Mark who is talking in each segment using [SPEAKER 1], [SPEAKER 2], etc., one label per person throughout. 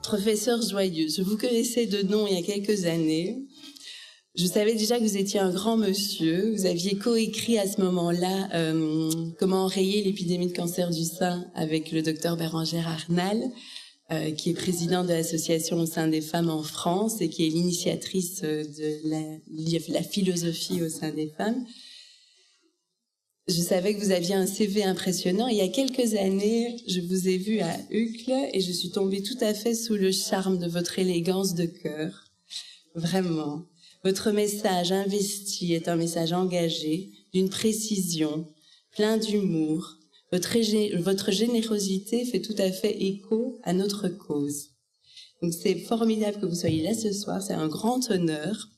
[SPEAKER 1] Professeur Joyeux, je vous connaissais de nom il y a quelques années. Je savais déjà que vous étiez un grand monsieur. Vous aviez coécrit à ce moment-là Comment enrayer l'épidémie de cancer du sein avec le docteur Bérangère Arnal, qui est président de l'association au sein des femmes en France et qui est l'initiatrice de la philosophie au sein des femmes. Je savais que vous aviez un CV impressionnant. Il y a quelques années, je vous ai vu à Uccle et je suis tombée tout à fait sous le charme de votre élégance de cœur. Vraiment. Votre message investi est un message engagé, d'une précision, plein d'humour. Votre générosité fait tout à fait écho à notre cause. Donc c'est formidable que vous soyez là ce soir, c'est un grand honneur.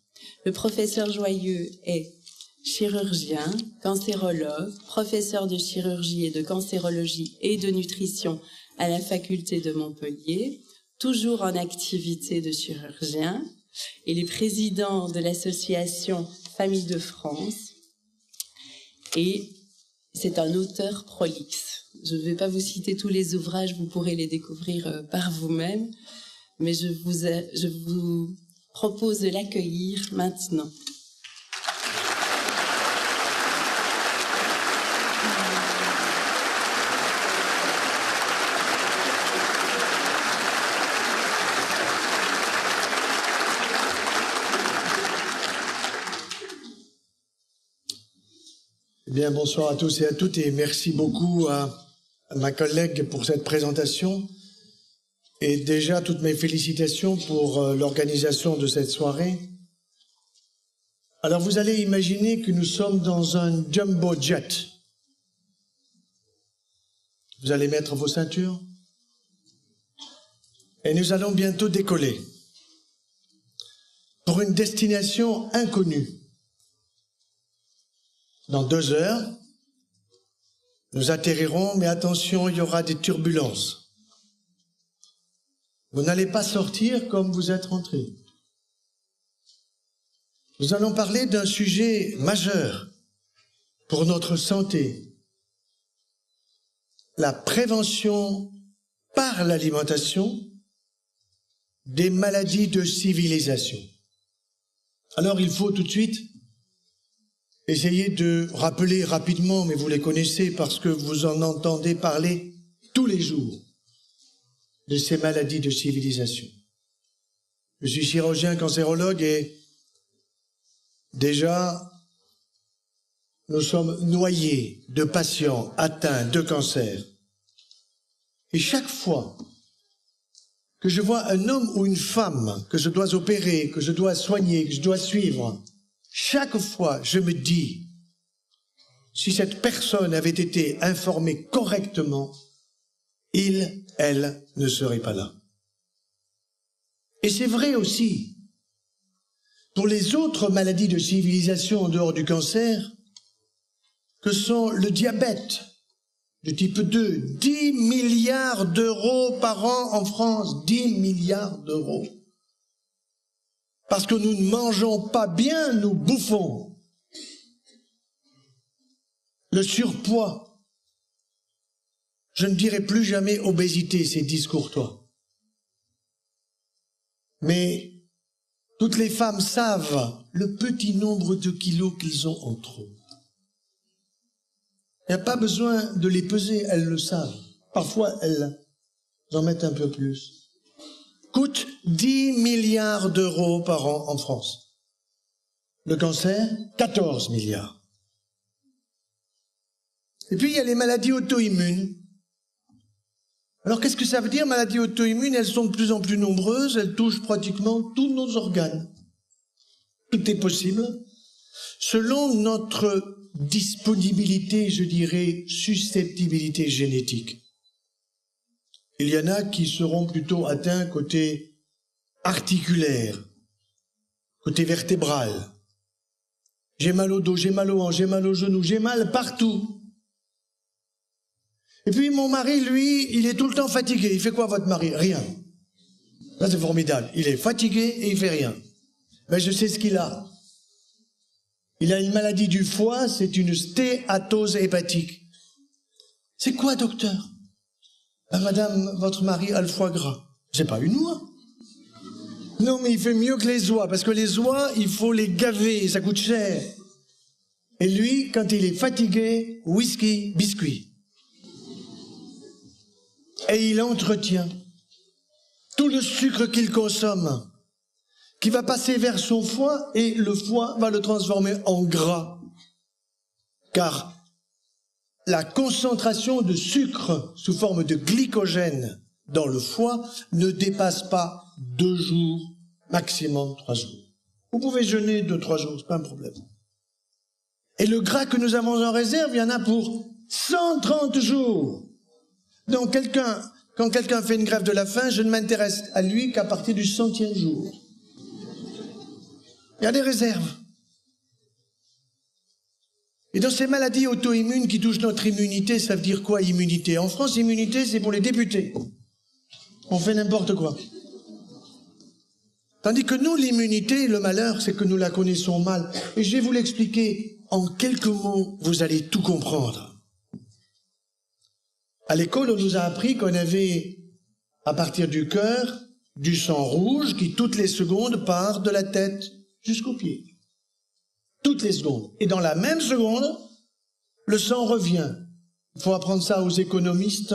[SPEAKER 1] Le professeur Joyeux est chirurgien, cancérologue, professeur de chirurgie et de cancérologie et de nutrition à la faculté de Montpellier, toujours en activité de chirurgien. Il est président de l'association Famille de France et c'est un auteur prolixe. Je ne vais pas vous citer tous les ouvrages, vous pourrez les découvrir par vous-même, mais je vous propose de l'accueillir maintenant.
[SPEAKER 2] Bien, bonsoir à tous et à toutes et merci beaucoup à ma collègue pour cette présentation et déjà toutes mes félicitations pour l'organisation de cette soirée. Alors vous allez imaginer que nous sommes dans un jumbo jet. Vous allez mettre vos ceintures et nous allons bientôt décoller pour une destination inconnue. Dans 2 heures, nous atterrirons, mais attention, il y aura des turbulences. Vous n'allez pas sortir comme vous êtes rentrés. Nous allons parler d'un sujet majeur pour notre santé. La prévention par l'alimentation des maladies de civilisation. Alors il faut tout de suite essayez de rappeler rapidement, mais vous les connaissez parce que vous en entendez parler tous les jours, de ces maladies de civilisation. Je suis chirurgien cancérologue et déjà, nous sommes noyés de patients atteints de cancer. Et chaque fois que je vois un homme ou une femme que je dois opérer, que je dois soigner, que je dois suivre, chaque fois, je me dis, si cette personne avait été informée correctement, il, elle, ne serait pas là. Et c'est vrai aussi, pour les autres maladies de civilisation en dehors du cancer, que sont le diabète de type 2, 10 milliards d'euros par an en France, 10 milliards d'euros. Parce que nous ne mangeons pas bien, nous bouffons. Le surpoids. Je ne dirai plus jamais obésité, c'est discourtois. Mais toutes les femmes savent le petit nombre de kilos qu'ils ont en trop. Il n'y a pas besoin de les peser, elles le savent. Parfois, elles en mettent un peu plus. Coûte 10 milliards d'euros par an en France. Le cancer, 14 milliards. Et puis, il y a les maladies auto-immunes. Alors, qu'est-ce que ça veut dire, maladies auto-immunes? Elles sont de plus en plus nombreuses, elles touchent pratiquement tous nos organes. Tout est possible. Selon notre disponibilité, je dirais, susceptibilité génétique. Il y en a qui seront plutôt atteints côté articulaire, côté vertébral. J'ai mal au dos, j'ai mal au hanche, j'ai mal au genou, j'ai mal partout. Et puis mon mari, lui, il est tout le temps fatigué. Il fait quoi votre mari? Rien. Là c'est formidable. Il est fatigué et il fait rien. Mais je sais ce qu'il a. Il a une maladie du foie, c'est une stéatose hépatique. C'est quoi, docteur? Ben, madame, votre mari a le foie gras. C'est pas une oie. Non, mais il fait mieux que les oies, parce que les oies, il faut les gaver, ça coûte cher. Et lui, quand il est fatigué, whisky, biscuit. Et il entretient tout le sucre qu'il consomme, qui va passer vers son foie, et le foie va le transformer en gras. Car la concentration de sucre sous forme de glycogène dans le foie ne dépasse pas 2 jours, maximum 3 jours. Vous pouvez jeûner 2-3 jours, c'est pas un problème. Et le gras que nous avons en réserve, il y en a pour 130 jours. Donc quand quelqu'un fait une grève de la faim, je ne m'intéresse à lui qu'à partir du 100e jour. Il y a des réserves. Et dans ces maladies auto-immunes qui touchent notre immunité, ça veut dire quoi, immunité? En France, immunité, c'est pour les députés. On fait n'importe quoi. Tandis que nous, l'immunité, le malheur, c'est que nous la connaissons mal. Et je vais vous l'expliquer en quelques mots, vous allez tout comprendre. À l'école, on nous a appris qu'on avait, à partir du cœur, du sang rouge qui, toutes les secondes, part de la tête jusqu'aux pieds. Toutes les secondes. Et dans la même seconde, le sang revient. Il faut apprendre ça aux économistes.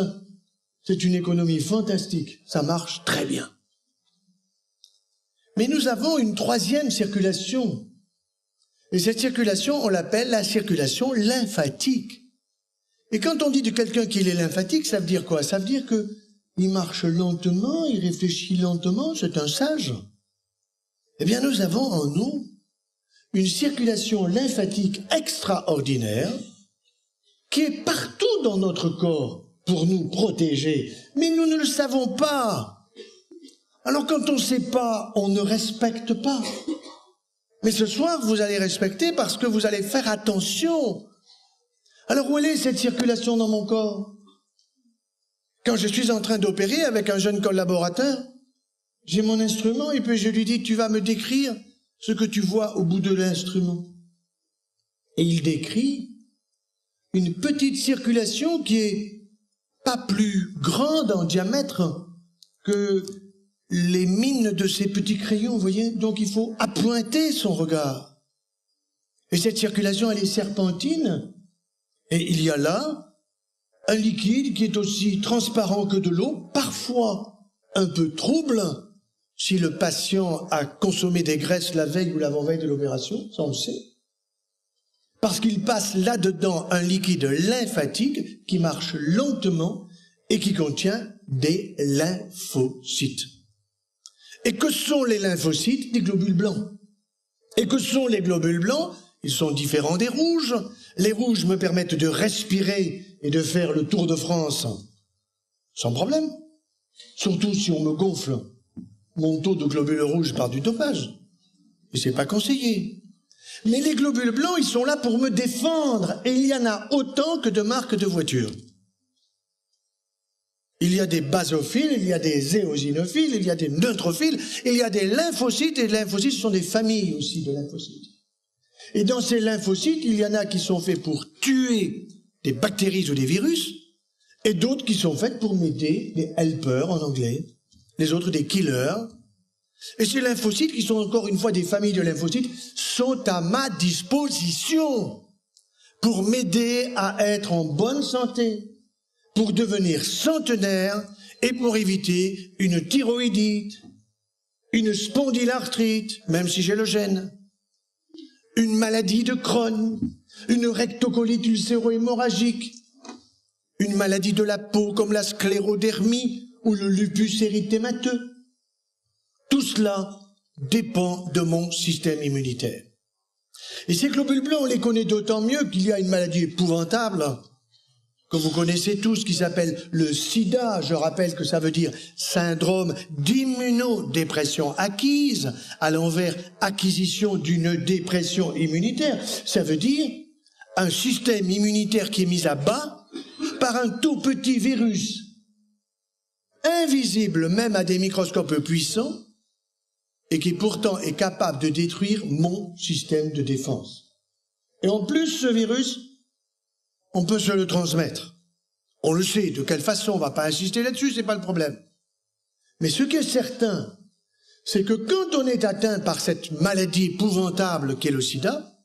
[SPEAKER 2] C'est une économie fantastique. Ça marche très bien. Mais nous avons une 3e circulation. Et cette circulation, on l'appelle la circulation lymphatique. Et quand on dit de quelqu'un qu'il est lymphatique, ça veut dire quoi? Ça veut dire qu'il marche lentement, il réfléchit lentement, c'est un sage. Eh bien, nous avons en nous une circulation lymphatique extraordinaire qui est partout dans notre corps pour nous protéger. Mais nous ne le savons pas. Alors quand on ne sait pas, on ne respecte pas. Mais ce soir, vous allez respecter parce que vous allez faire attention. Alors où est cette circulation dans mon corps? Quand je suis en train d'opérer avec un jeune collaborateur, j'ai mon instrument et puis je lui dis, tu vas me décrire ce que tu vois au bout de l'instrument. Et il décrit une petite circulation qui est pas plus grande en diamètre que les mines de ces petits crayons, vous voyez. Donc il faut appointer son regard. Et cette circulation, elle est serpentine. Et il y a là un liquide qui est aussi transparent que de l'eau, parfois un peu trouble, si le patient a consommé des graisses la veille ou l'avant-veille de l'opération, ça on le sait. Parce qu'il passe là-dedans un liquide lymphatique qui marche lentement et qui contient des lymphocytes. Et que sont les lymphocytes? Des globules blancs. Et que sont les globules blancs? Ils sont différents des rouges. Les rouges me permettent de respirer et de faire le Tour de France sans problème. Surtout si on me gonfle mon taux de globules rouges par du dopage. Et c'est pas conseillé. Mais les globules blancs, ils sont là pour me défendre. Et il y en a autant que de marques de voitures. Il y a des basophiles, il y a des éosinophiles, il y a des neutrophiles, il y a des lymphocytes, et les lymphocytes, ce sont des familles aussi de lymphocytes. Et dans ces lymphocytes, il y en a qui sont faits pour tuer des bactéries ou des virus, et d'autres qui sont faits pour m'aider, des helpers en anglais, les autres des killers. Et ces lymphocytes, qui sont encore une fois des familles de lymphocytes, sont à ma disposition pour m'aider à être en bonne santé, pour devenir centenaire et pour éviter une thyroïdite, une spondylarthrite, même si j'ai le gène, une maladie de Crohn, une rectocolite ulcéro-hémorragique, une maladie de la peau comme la sclérodermie ou le lupus érythémateux. Tout cela dépend de mon système immunitaire. Et ces globules blancs, on les connaît d'autant mieux qu'il y a une maladie épouvantable que vous connaissez tous, qui s'appelle le sida. Je rappelle que ça veut dire syndrome d'immunodépression acquise, à l'envers acquisition d'une dépression immunitaire. Ça veut dire un système immunitaire qui est mis à bas par un tout petit virus, invisible même à des microscopes puissants, et qui pourtant est capable de détruire mon système de défense. Et en plus, ce virus, on peut se le transmettre. On le sait, de quelle façon, on ne va pas insister là-dessus, c'est pas le problème. Mais ce qui est certain, c'est que quand on est atteint par cette maladie épouvantable qu'est le sida,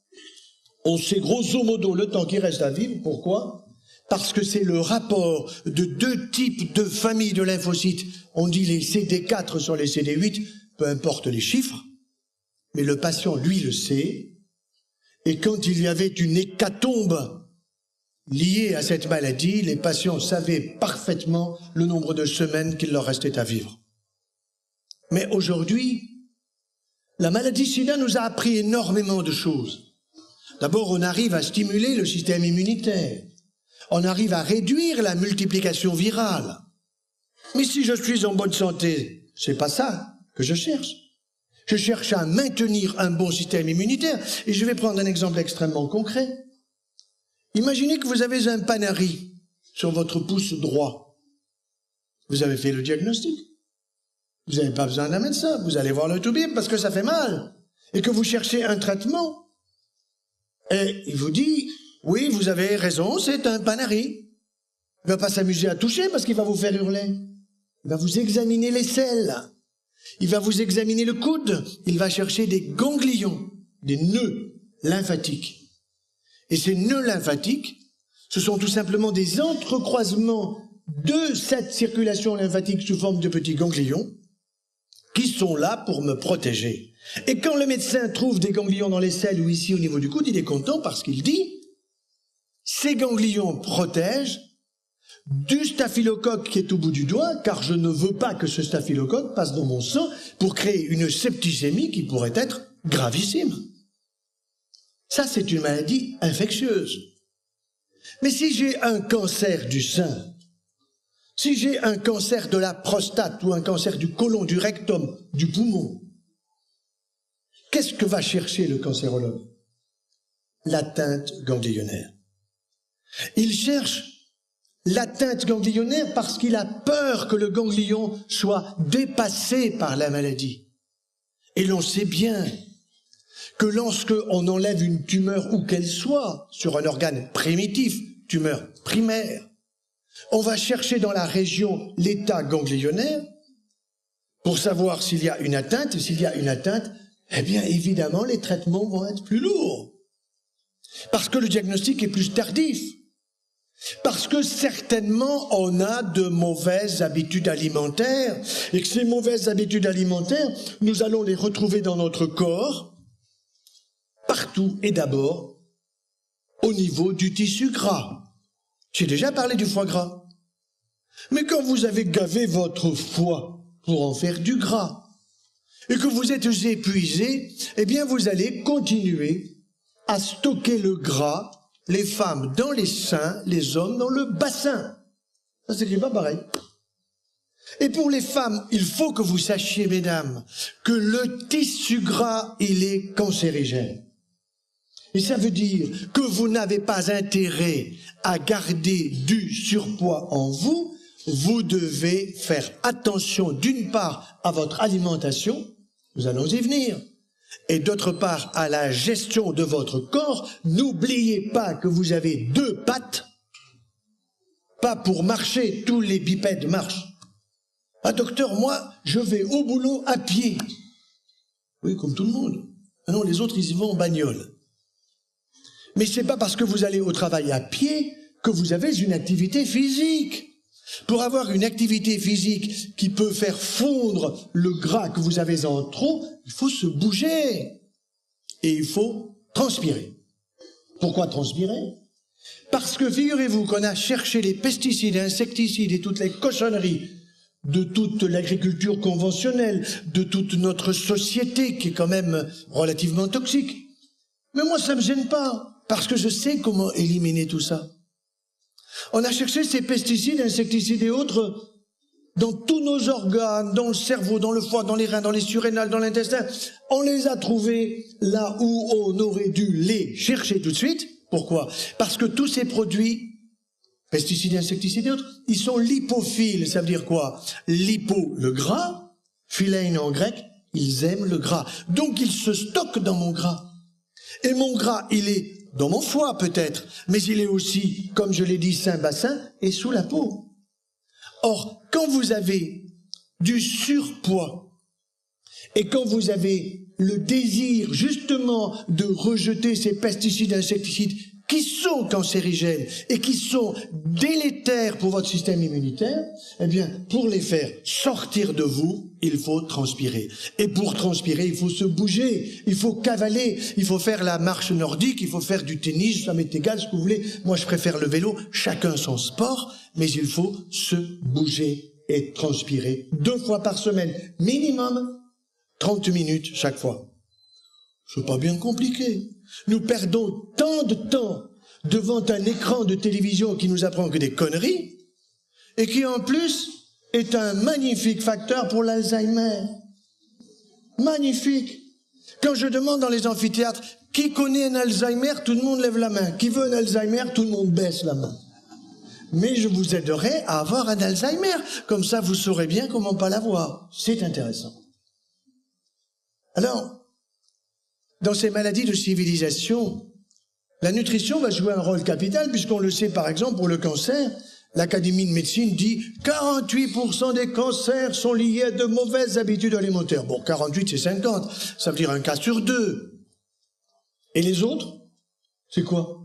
[SPEAKER 2] on sait grosso modo le temps qui reste à vivre. Pourquoi? Parce que c'est le rapport de deux types de familles de lymphocytes. On dit les CD4 sur les CD8, peu importe les chiffres, mais le patient, lui, le sait. Et quand il y avait une hécatombe liée à cette maladie, les patients savaient parfaitement le nombre de semaines qu'il leur restait à vivre. Mais aujourd'hui, la maladie sida nous a appris énormément de choses. D'abord, on arrive à stimuler le système immunitaire. On arrive à réduire la multiplication virale. Mais si je suis en bonne santé, c'est pas ça que je cherche. Je cherche à maintenir un bon système immunitaire. Et je vais prendre un exemple extrêmement concret. Imaginez que vous avez un panari sur votre pouce droit. Vous avez fait le diagnostic. Vous n'avez pas besoin d'un médecin. Vous allez voir le toubib parce que ça fait mal. Et que vous cherchez un traitement. Et il vous dit, oui, vous avez raison, c'est un panari. Il ne va pas s'amuser à toucher parce qu'il va vous faire hurler. Il va vous examiner les selles. Il va vous examiner le coude. Il va chercher des ganglions, des nœuds lymphatiques. Et ces nœuds lymphatiques, ce sont tout simplement des entrecroisements de cette circulation lymphatique sous forme de petits ganglions qui sont là pour me protéger. Et quand le médecin trouve des ganglions dans les selles ou ici au niveau du coude, il est content parce qu'il dit « Ces ganglions protègent du staphylocoque qui est au bout du doigt, car je ne veux pas que ce staphylocoque passe dans mon sang pour créer une septicémie qui pourrait être gravissime. » Ça, c'est une maladie infectieuse. Mais si j'ai un cancer du sein, si j'ai un cancer de la prostate ou un cancer du côlon, du rectum, du poumon, qu'est-ce que va chercher le cancérologue? L'atteinte ganglionnaire. Il cherche l'atteinte ganglionnaire parce qu'il a peur que le ganglion soit dépassé par la maladie. Et l'on sait bien que lorsque on enlève une tumeur où qu'elle soit, sur un organe primitif, tumeur primaire, on va chercher dans la région l'état ganglionnaire pour savoir s'il y a une atteinte, et s'il y a une atteinte, eh bien évidemment les traitements vont être plus lourds. Parce que le diagnostic est plus tardif. Parce que certainement on a de mauvaises habitudes alimentaires et que ces mauvaises habitudes alimentaires, nous allons les retrouver dans notre corps, partout et d'abord au niveau du tissu gras. J'ai déjà parlé du foie gras. Mais quand vous avez gavé votre foie pour en faire du gras et que vous êtes épuisé, eh bien vous allez continuer à stocker le gras, les femmes dans les seins, les hommes dans le bassin. Ça s'écrit pas pareil. Et pour les femmes, il faut que vous sachiez, mesdames, que le tissu gras, il est cancérigène. Et ça veut dire que vous n'avez pas intérêt à garder du surpoids en vous. Vous devez faire attention d'une part à votre alimentation, nous allons y venir, et d'autre part à la gestion de votre corps. N'oubliez pas que vous avez deux pattes, pas pour marcher, tous les bipèdes marchent. Ah docteur, moi je vais au boulot à pied. Oui, comme tout le monde. Ah non, les autres ils y vont en bagnole. Mais c'est pas parce que vous allez au travail à pied que vous avez une activité physique. Pour avoir une activité physique qui peut faire fondre le gras que vous avez en trop, il faut se bouger. Et il faut transpirer. Pourquoi transpirer? Parce que figurez-vous qu'on a cherché les pesticides, insecticides et toutes les cochonneries de toute l'agriculture conventionnelle, de toute notre société qui est quand même relativement toxique. Mais moi, ça me gêne pas. Parce que je sais comment éliminer tout ça. On a cherché ces pesticides, insecticides et autres dans tous nos organes, dans le cerveau, dans le foie, dans les reins, dans les surrénales, dans l'intestin. On les a trouvés là où on aurait dû les chercher tout de suite. Pourquoi? Parce que tous ces produits, pesticides, insecticides et autres, ils sont lipophiles. Ça veut dire quoi? Lipo, le gras, philein en grec, ils aiment le gras. Donc ils se stockent dans mon gras. Et mon gras, il est dans mon foie peut-être, mais il est aussi, comme je l'ai dit, sein bassin et sous la peau. Or, quand vous avez du surpoids. Et quand vous avez le désir justement de rejeter ces pesticides, insecticides qui sont cancérigènes et qui sont délétères pour votre système immunitaire, eh bien, pour les faire sortir de vous, il faut transpirer. Et pour transpirer, il faut se bouger, il faut cavaler, il faut faire la marche nordique, il faut faire du tennis, ça m'est égal ce que vous voulez. Moi, je préfère le vélo, chacun son sport, mais il faut se bouger et transpirer 2 fois par semaine, minimum 30 minutes chaque fois. C'est pas bien compliqué. Nous perdons tant de temps devant un écran de télévision qui nous apprend que des conneries et qui en plus est un magnifique facteur pour l'Alzheimer. Magnifique. Quand je demande dans les amphithéâtres qui connaît un Alzheimer, tout le monde lève la main. Qui veut un Alzheimer, tout le monde baisse la main. Mais je vous aiderai à avoir un Alzheimer. Comme ça, vous saurez bien comment pas l'avoir. C'est intéressant. Alors, dans ces maladies de civilisation, la nutrition va jouer un rôle capital, puisqu'on le sait par exemple pour le cancer. L'Académie de médecine dit 48% des cancers sont liés à de mauvaises habitudes alimentaires. Bon, 48 c'est 50, ça veut dire un cas sur 2. Et les autres, c'est quoi?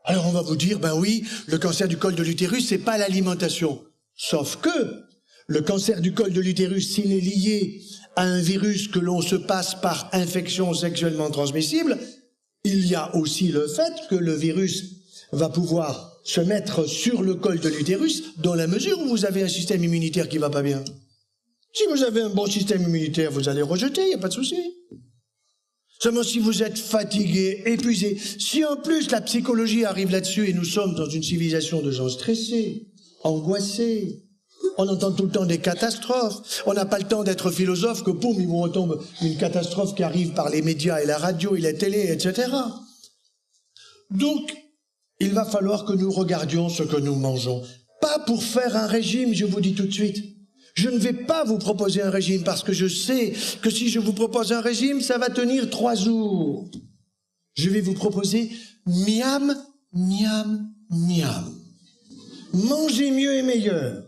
[SPEAKER 2] Alors on va vous dire, ben oui, le cancer du col de l'utérus, c'est pas l'alimentation. Sauf que le cancer du col de l'utérus, s'il est lié à un virus que l'on se passe par infection sexuellement transmissible, il y a aussi le fait que le virus va pouvoir se mettre sur le col de l'utérus dans la mesure où vous avez un système immunitaire qui va pas bien. Si vous avez un bon système immunitaire, vous allez rejeter, il n'y a pas de souci. Seulement si vous êtes fatigué, épuisé, si en plus la psychologie arrive là-dessus et nous sommes dans une civilisation de gens stressés, angoissés, on entend tout le temps des catastrophes. On n'a pas le temps d'être philosophe que boum, il vous retombe une catastrophe qui arrive par les médias et la radio et la télé, etc. Donc, il va falloir que nous regardions ce que nous mangeons. Pas pour faire un régime, je vous dis tout de suite. Je ne vais pas vous proposer un régime parce que je sais que si je vous propose un régime, ça va tenir 3 jours. Je vais vous proposer miam, miam, miam. Mangez mieux et meilleur.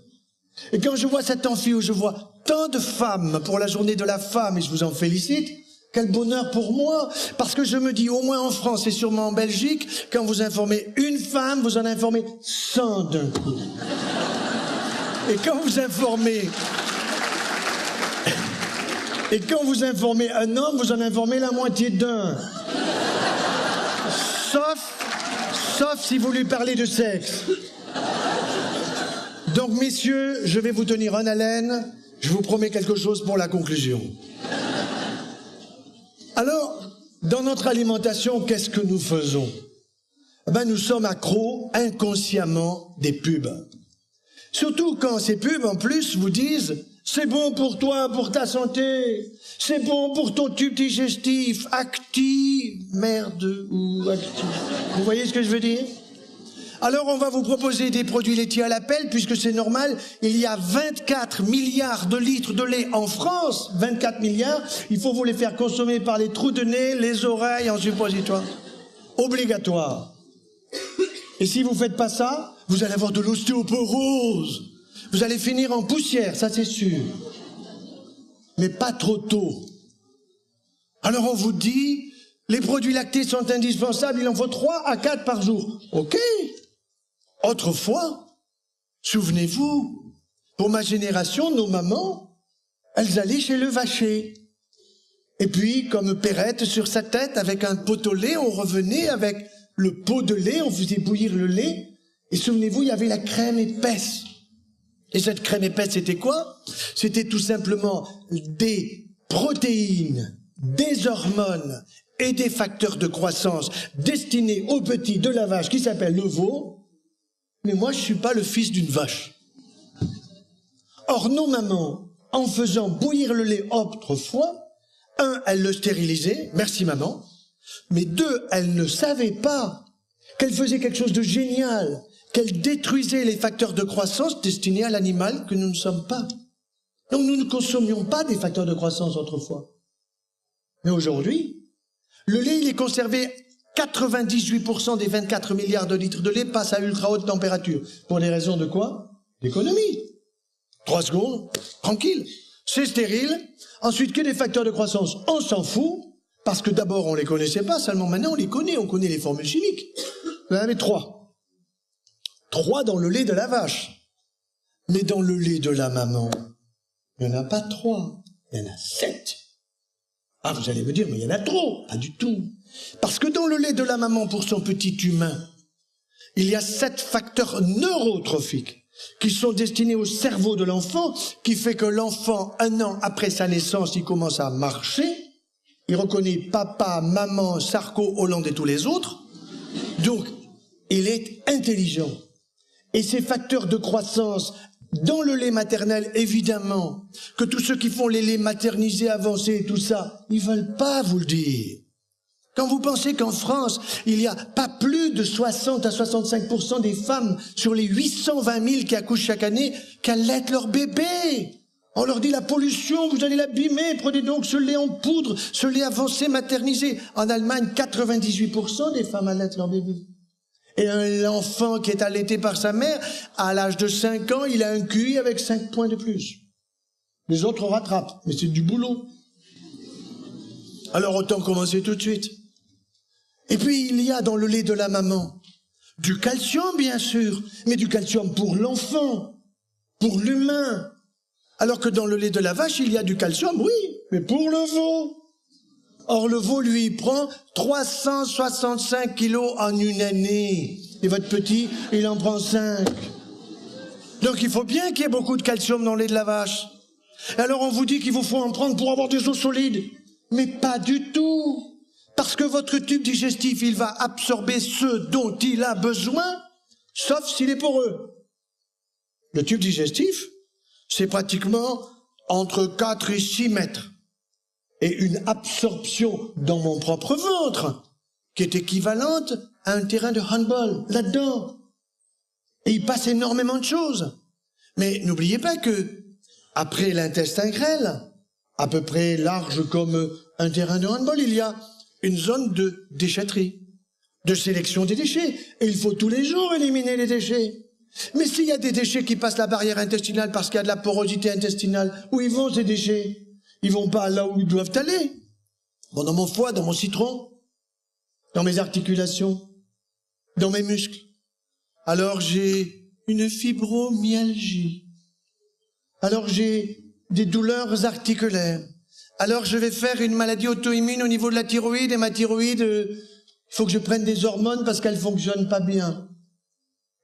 [SPEAKER 2] Et quand je vois cette amphi où je vois tant de femmes pour la journée de la femme, et je vous en félicite, quel bonheur pour moi, parce que je me dis, au moins en France et sûrement en Belgique, quand vous informez une femme, vous en informez 100 d'un coup. Et quand vous informez un homme, vous en informez la moitié d'un. Sauf si vous lui parlez de sexe. Donc, messieurs, je vais vous tenir en haleine. Je vous promets quelque chose pour la conclusion. Alors, dans notre alimentation, qu'est-ce que nous faisons? Ben, nous sommes accros inconsciemment des pubs. Surtout quand ces pubs, en plus, vous disent « C'est bon pour toi, pour ta santé. C'est bon pour ton tube digestif. Acti, merde ou acti. » Vous voyez ce que je veux dire? Alors on va vous proposer des produits laitiers à l'appel, puisque c'est normal, il y a 24 milliards de litres de lait en France, 24 milliards, il faut vous les faire consommer par les trous de nez, les oreilles en suppositoire. Obligatoire. Et si vous faites pas ça, vous allez avoir de l'ostéoporose. Vous allez finir en poussière, ça c'est sûr. Mais pas trop tôt. Alors on vous dit, les produits lactés sont indispensables, il en faut 3 à 4 par jour. Ok. Autrefois, souvenez-vous, pour ma génération, nos mamans, elles allaient chez le vacher. Et puis, comme Perrette sur sa tête, avec un pot au lait, on revenait avec le pot de lait, on faisait bouillir le lait, et souvenez-vous, il y avait la crème épaisse. Et cette crème épaisse, c'était quoi? C'était tout simplement des protéines, des hormones et des facteurs de croissance destinés aux petits de la vache qui s'appelle le veau. Mais moi, je suis pas le fils d'une vache. Or, nos mamans, en faisant bouillir le lait autrefois, 1, elles le stérilisaient, merci maman, mais 2, elles ne savaient pas qu'elles faisaient quelque chose de génial, qu'elles détruisaient les facteurs de croissance destinés à l'animal que nous ne sommes pas. Donc, nous ne consommions pas des facteurs de croissance autrefois. Mais aujourd'hui, le lait, il est conservé 98% des 24 milliards de litres de lait passent à ultra haute température. Pour des raisons de quoi? D'économie. 3 secondes, tranquille. C'est stérile. Ensuite, que des facteurs de croissance, on s'en fout. Parce que d'abord, on les connaissait pas, seulement maintenant, on les connaît. On connaît les formules chimiques. Vous en avez 3. 3 dans le lait de la vache. Mais dans le lait de la maman, il n'y en a pas 3. Il y en a 7. Ah, vous allez me dire, mais il y en a trop. Pas du tout. Parce que dans le lait de la maman, pour son petit humain, il y a 7 facteurs neurotrophiques qui sont destinés au cerveau de l'enfant, qui fait que l'enfant, 1 an après sa naissance, il commence à marcher, il reconnaît papa, maman, Sarko, Hollande et tous les autres, donc il est intelligent. Et ces facteurs de croissance, dans le lait maternel, évidemment, que tous ceux qui font les laits maternisés avancés et tout ça, ils veulent pas vous le dire. Quand vous pensez qu'en France, il y a pas plus de 60 à 65% des femmes sur les 820 000 qui accouchent chaque année qui allaitent leur bébé. On leur dit la pollution, vous allez l'abîmer, prenez donc ce lait en poudre, ce lait avancé maternisé. En Allemagne, 98% des femmes allaitent leur bébé. Et l'enfant qui est allaité par sa mère, à l'âge de 5 ans, il a un QI avec 5 points de plus. Les autres rattrapent, mais c'est du boulot. Alors autant commencer tout de suite. Et puis il y a dans le lait de la maman du calcium, bien sûr, mais du calcium pour l'enfant, pour l'humain. Alors que dans le lait de la vache, il y a du calcium, oui, mais pour le veau. Or le veau, lui, il prend 365 kilos en une année. Et votre petit, il en prend 5. Donc il faut bien qu'il y ait beaucoup de calcium dans le lait de la vache. Et alors on vous dit qu'il vous faut en prendre pour avoir des os solides. Mais pas du tout. Parce que votre tube digestif, il va absorber ce dont il a besoin, sauf s'il est poreux. Le tube digestif, c'est pratiquement entre 4 et 6 mètres. Et une absorption dans mon propre ventre, qui est équivalente à un terrain de handball, là-dedans. Et il passe énormément de choses. Mais n'oubliez pas que, après l'intestin grêle, à peu près large comme un terrain de handball, il y a une zone de déchetterie, de sélection des déchets. Et il faut tous les jours éliminer les déchets. Mais s'il y a des déchets qui passent la barrière intestinale parce qu'il y a de la porosité intestinale, où ils vont ces déchets? Ils vont pas là où ils doivent aller. Bon, dans mon foie, dans mon citron, dans mes articulations, dans mes muscles. Alors j'ai une fibromyalgie. Alors j'ai des douleurs articulaires. Alors je vais faire une maladie auto-immune au niveau de la thyroïde, et ma thyroïde, il faut que je prenne des hormones parce qu'elle fonctionne pas bien.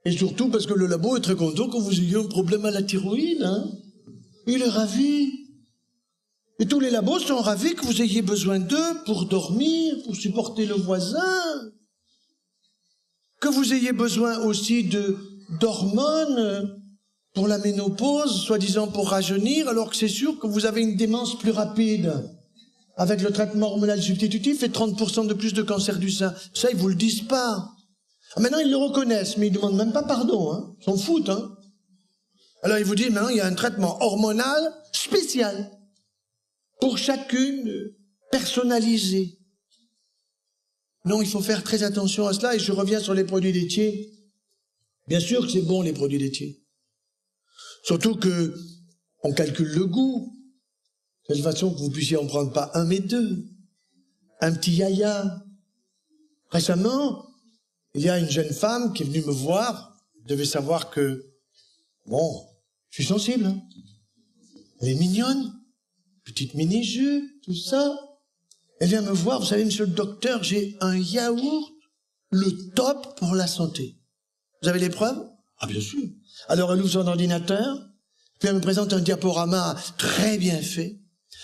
[SPEAKER 2] Et surtout parce que le labo est très content que vous ayez un problème à la thyroïde, hein. Il est ravi. Et tous les labos sont ravis que vous ayez besoin d'eux pour dormir, pour supporter le voisin. Que vous ayez besoin aussi d'hormones pour la ménopause, soi-disant pour rajeunir, alors que c'est sûr que vous avez une démence plus rapide. Avec le traitement hormonal substitutif et 30% de plus de cancer du sein. Ça, ils vous le disent pas. Maintenant, ils le reconnaissent, mais ils demandent même pas pardon, hein. Ils s'en foutent, hein. Alors, ils vous disent, maintenant, il y a un traitement hormonal spécial. Pour chacune, personnalisé. Non, il faut faire très attention à cela, et je reviens sur les produits laitiers. Bien sûr que c'est bon, les produits laitiers. Surtout que on calcule le goût. De telle façon que vous puissiez en prendre pas 1, mais 2. Un petit yaya. Récemment, il y a une jeune femme qui est venue me voir, devait savoir que, bon, je suis sensible, hein. Elle est mignonne. Petite mini-jupe, tout ça. Elle vient me voir, vous savez, monsieur le docteur, j'ai un yaourt, le top pour la santé. Vous avez les preuves? Ah, bien sûr. Alors elle ouvre son ordinateur, puis elle me présente un diaporama très bien fait,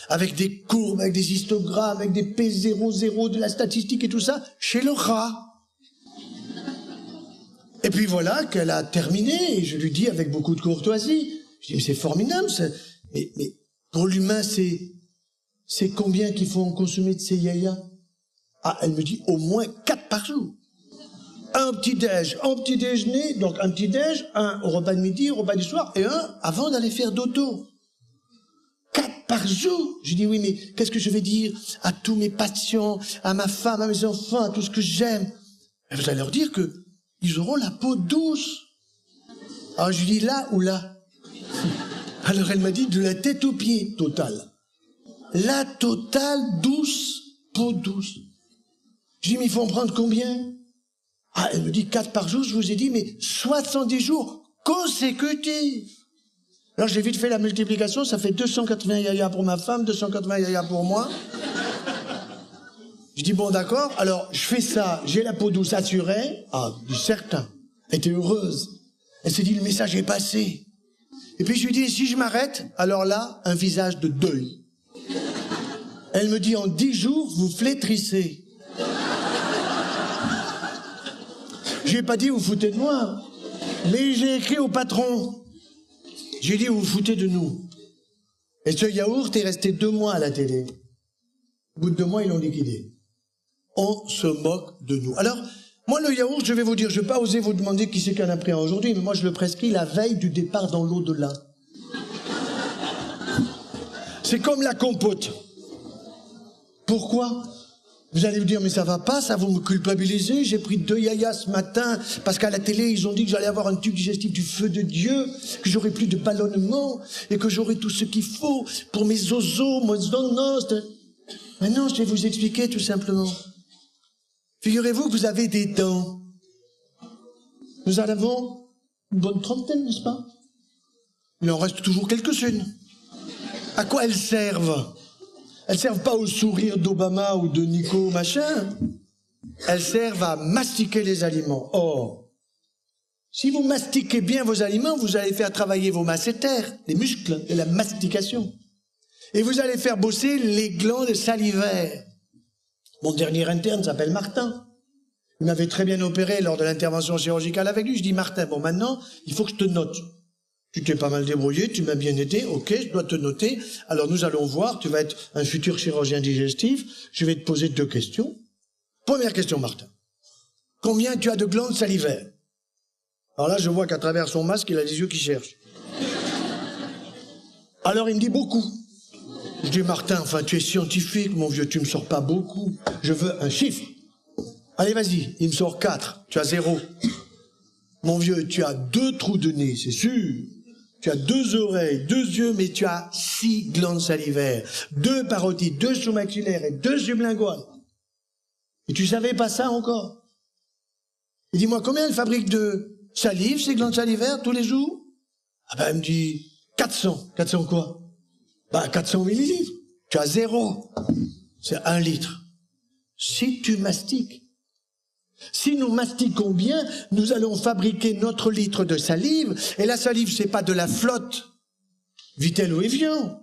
[SPEAKER 2] avec des courbes, avec des histogrammes, avec des P00, de la statistique et tout ça, chez le rat. Et puis voilà qu'elle a terminé, et je lui dis avec beaucoup de courtoisie, je dis, mais c'est formidable, ça. Mais pour l'humain, c'est combien qu'il faut en consommer de ces yayas? Ah, elle me dit au moins 4 par jour. Un petit-déj, un petit déjeuner, donc un petit-déj, un au repas de midi, au repas du soir, et un avant d'aller faire dodo. 4 par jour. Je dis oui, mais qu'est-ce que je vais dire à tous mes patients, à ma femme, à mes enfants, à tout ce que j'aime? Et vous allez leur dire que ils auront la peau douce. Alors je lui dis là ou là? Alors elle m'a dit de la tête aux pieds, totale. La totale, douce, peau douce. Je dis, mais il faut en prendre combien? Ah, elle me dit 4 par jour, je vous ai dit, mais 70 jours consécutifs. Alors j'ai vite fait la multiplication, ça fait 280 yaya pour ma femme, 280 yaya pour moi. Je dis, bon d'accord, alors je fais ça, j'ai la peau douce assurée. Ah, du certain. Elle était heureuse. Elle s'est dit, le message est passé. Et puis je lui dis, si je m'arrête, alors là, un visage de deuil. Elle me dit, en 10 jours, vous flétrissez. Je n'ai pas dit, vous foutez de moi. Mais j'ai écrit au patron. J'ai dit, vous vous foutez de nous. Et ce yaourt est resté 2 mois à la télé. Au bout de 2 mois, ils l'ont liquidé. On se moque de nous. Alors, moi, le yaourt, je vais vous dire, je ne vais pas oser vous demander qui c'est qui en a pris un aujourd'hui, mais moi, je le prescris la veille du départ dans l'au-delà. C'est comme la compote. Pourquoi? Vous allez vous dire, mais ça va pas, ça vous me culpabiliser. J'ai pris 2 yayas ce matin, parce qu'à la télé, ils ont dit que j'allais avoir un tube digestif du feu de Dieu, que j'aurais plus de ballonnement, et que j'aurais tout ce qu'il faut pour mes osos, mon zonos. Maintenant, je vais vous expliquer tout simplement. Figurez-vous que vous avez des dents. Nous en avons une bonne trentaine, n'est-ce pas? Il en reste toujours quelques-unes. À quoi elles servent? Elles servent pas au sourire d'Obama ou de Nico machin. Elles servent à mastiquer les aliments. Or, si vous mastiquez bien vos aliments, vous allez faire travailler vos masséters, les muscles de la mastication. Et vous allez faire bosser les glandes salivaires. Mon dernier interne s'appelle Martin. Il m'avait très bien opéré lors de l'intervention chirurgicale avec lui. Je dis, Martin, bon maintenant, il faut que je te note. Tu t'es pas mal débrouillé, tu m'as bien aidé, ok, je dois te noter. Alors nous allons voir, tu vas être un futur chirurgien digestif. Je vais te poser 2 questions. Première question, Martin. Combien tu as de glandes salivaires? Alors là, je vois qu'à travers son masque, il a les yeux qui cherchent. Alors il me dit beaucoup. Je dis, Martin, enfin tu es scientifique, mon vieux, tu me sors pas beaucoup. Je veux un chiffre. Allez, vas-y, il me sort 4, tu as 0. Mon vieux, tu as 2 trous de nez, c'est sûr. Tu as 2 oreilles, 2 yeux, mais tu as 6 glandes salivaires, 2 parotides, 2 sous-maxillaires et 2 sublinguales. Et tu savais pas ça encore? Et dis-moi, combien elles fabriquent de salive, ces glandes salivaires, tous les jours? Ah ben, elle me dit, 400. 400 quoi? Bah, 400 millilitres. Tu as 0. C'est 1 litre. Si tu mastiques. Si nous mastiquons bien, nous allons fabriquer notre litre de salive. Et la salive, c'est pas de la flotte. Vittel ou Evian.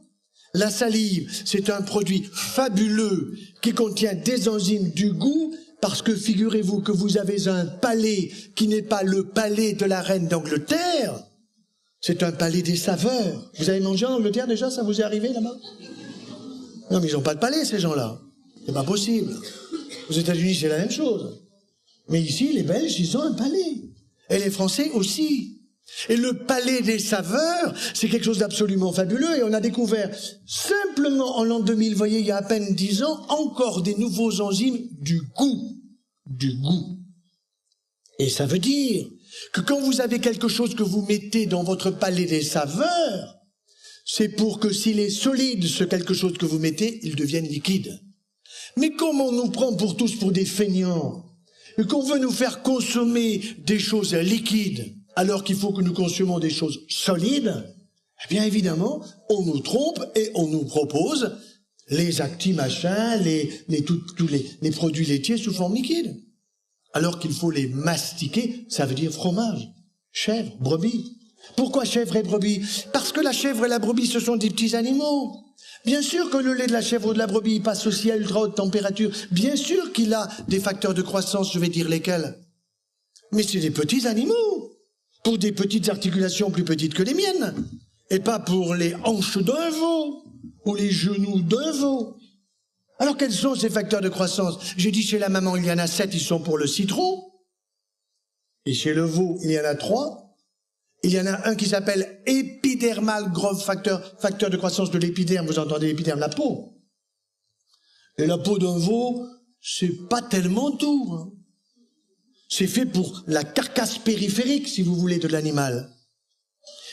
[SPEAKER 2] La salive, c'est un produit fabuleux qui contient des enzymes du goût, parce que figurez-vous que vous avez un palais qui n'est pas le palais de la reine d'Angleterre. C'est un palais des saveurs. Vous avez mangé en Angleterre déjà? Ça vous est arrivé là-bas? Non, mais ils n'ont pas de palais, ces gens-là. C'est pas possible. Aux États-Unis, c'est la même chose. Mais ici, les Belges, ils ont un palais. Et les Français aussi. Et le palais des saveurs, c'est quelque chose d'absolument fabuleux. Et on a découvert, simplement en l'an 2000, vous voyez, il y a à peine 10 ans, encore des nouveaux enzymes du goût. Du goût. Et ça veut dire que quand vous avez quelque chose que vous mettez dans votre palais des saveurs, c'est pour que s'il est solide, ce quelque chose que vous mettez, il devienne liquide. Mais comme on nous prend pour tous pour des feignants, et qu'on veut nous faire consommer des choses liquides, alors qu'il faut que nous consommions des choses solides, eh bien évidemment, on nous trompe et on nous propose les acti-machins, tous les produits laitiers sous forme liquide. Alors qu'il faut les mastiquer, ça veut dire fromage, chèvre, brebis. Pourquoi chèvre et brebis? Parce que la chèvre et la brebis, ce sont des petits animaux. Bien sûr que le lait de la chèvre ou de la brebis passe aussi à ultra haute température. Bien sûr qu'il a des facteurs de croissance, je vais dire lesquels. Mais c'est des petits animaux, pour des petites articulations plus petites que les miennes, et pas pour les hanches d'un veau, ou les genoux d'un veau. Alors quels sont ces facteurs de croissance? J'ai dit chez la maman, il y en a 7, ils sont pour le citron. Et chez le veau, il y en a 3. Il y en a un qui s'appelle épidermal growth factor, facteur de croissance de l'épiderme. Vous entendez l'épiderme, la peau. Et la peau d'un veau, c'est pas tellement tout. Hein. C'est fait pour la carcasse périphérique, si vous voulez, de l'animal.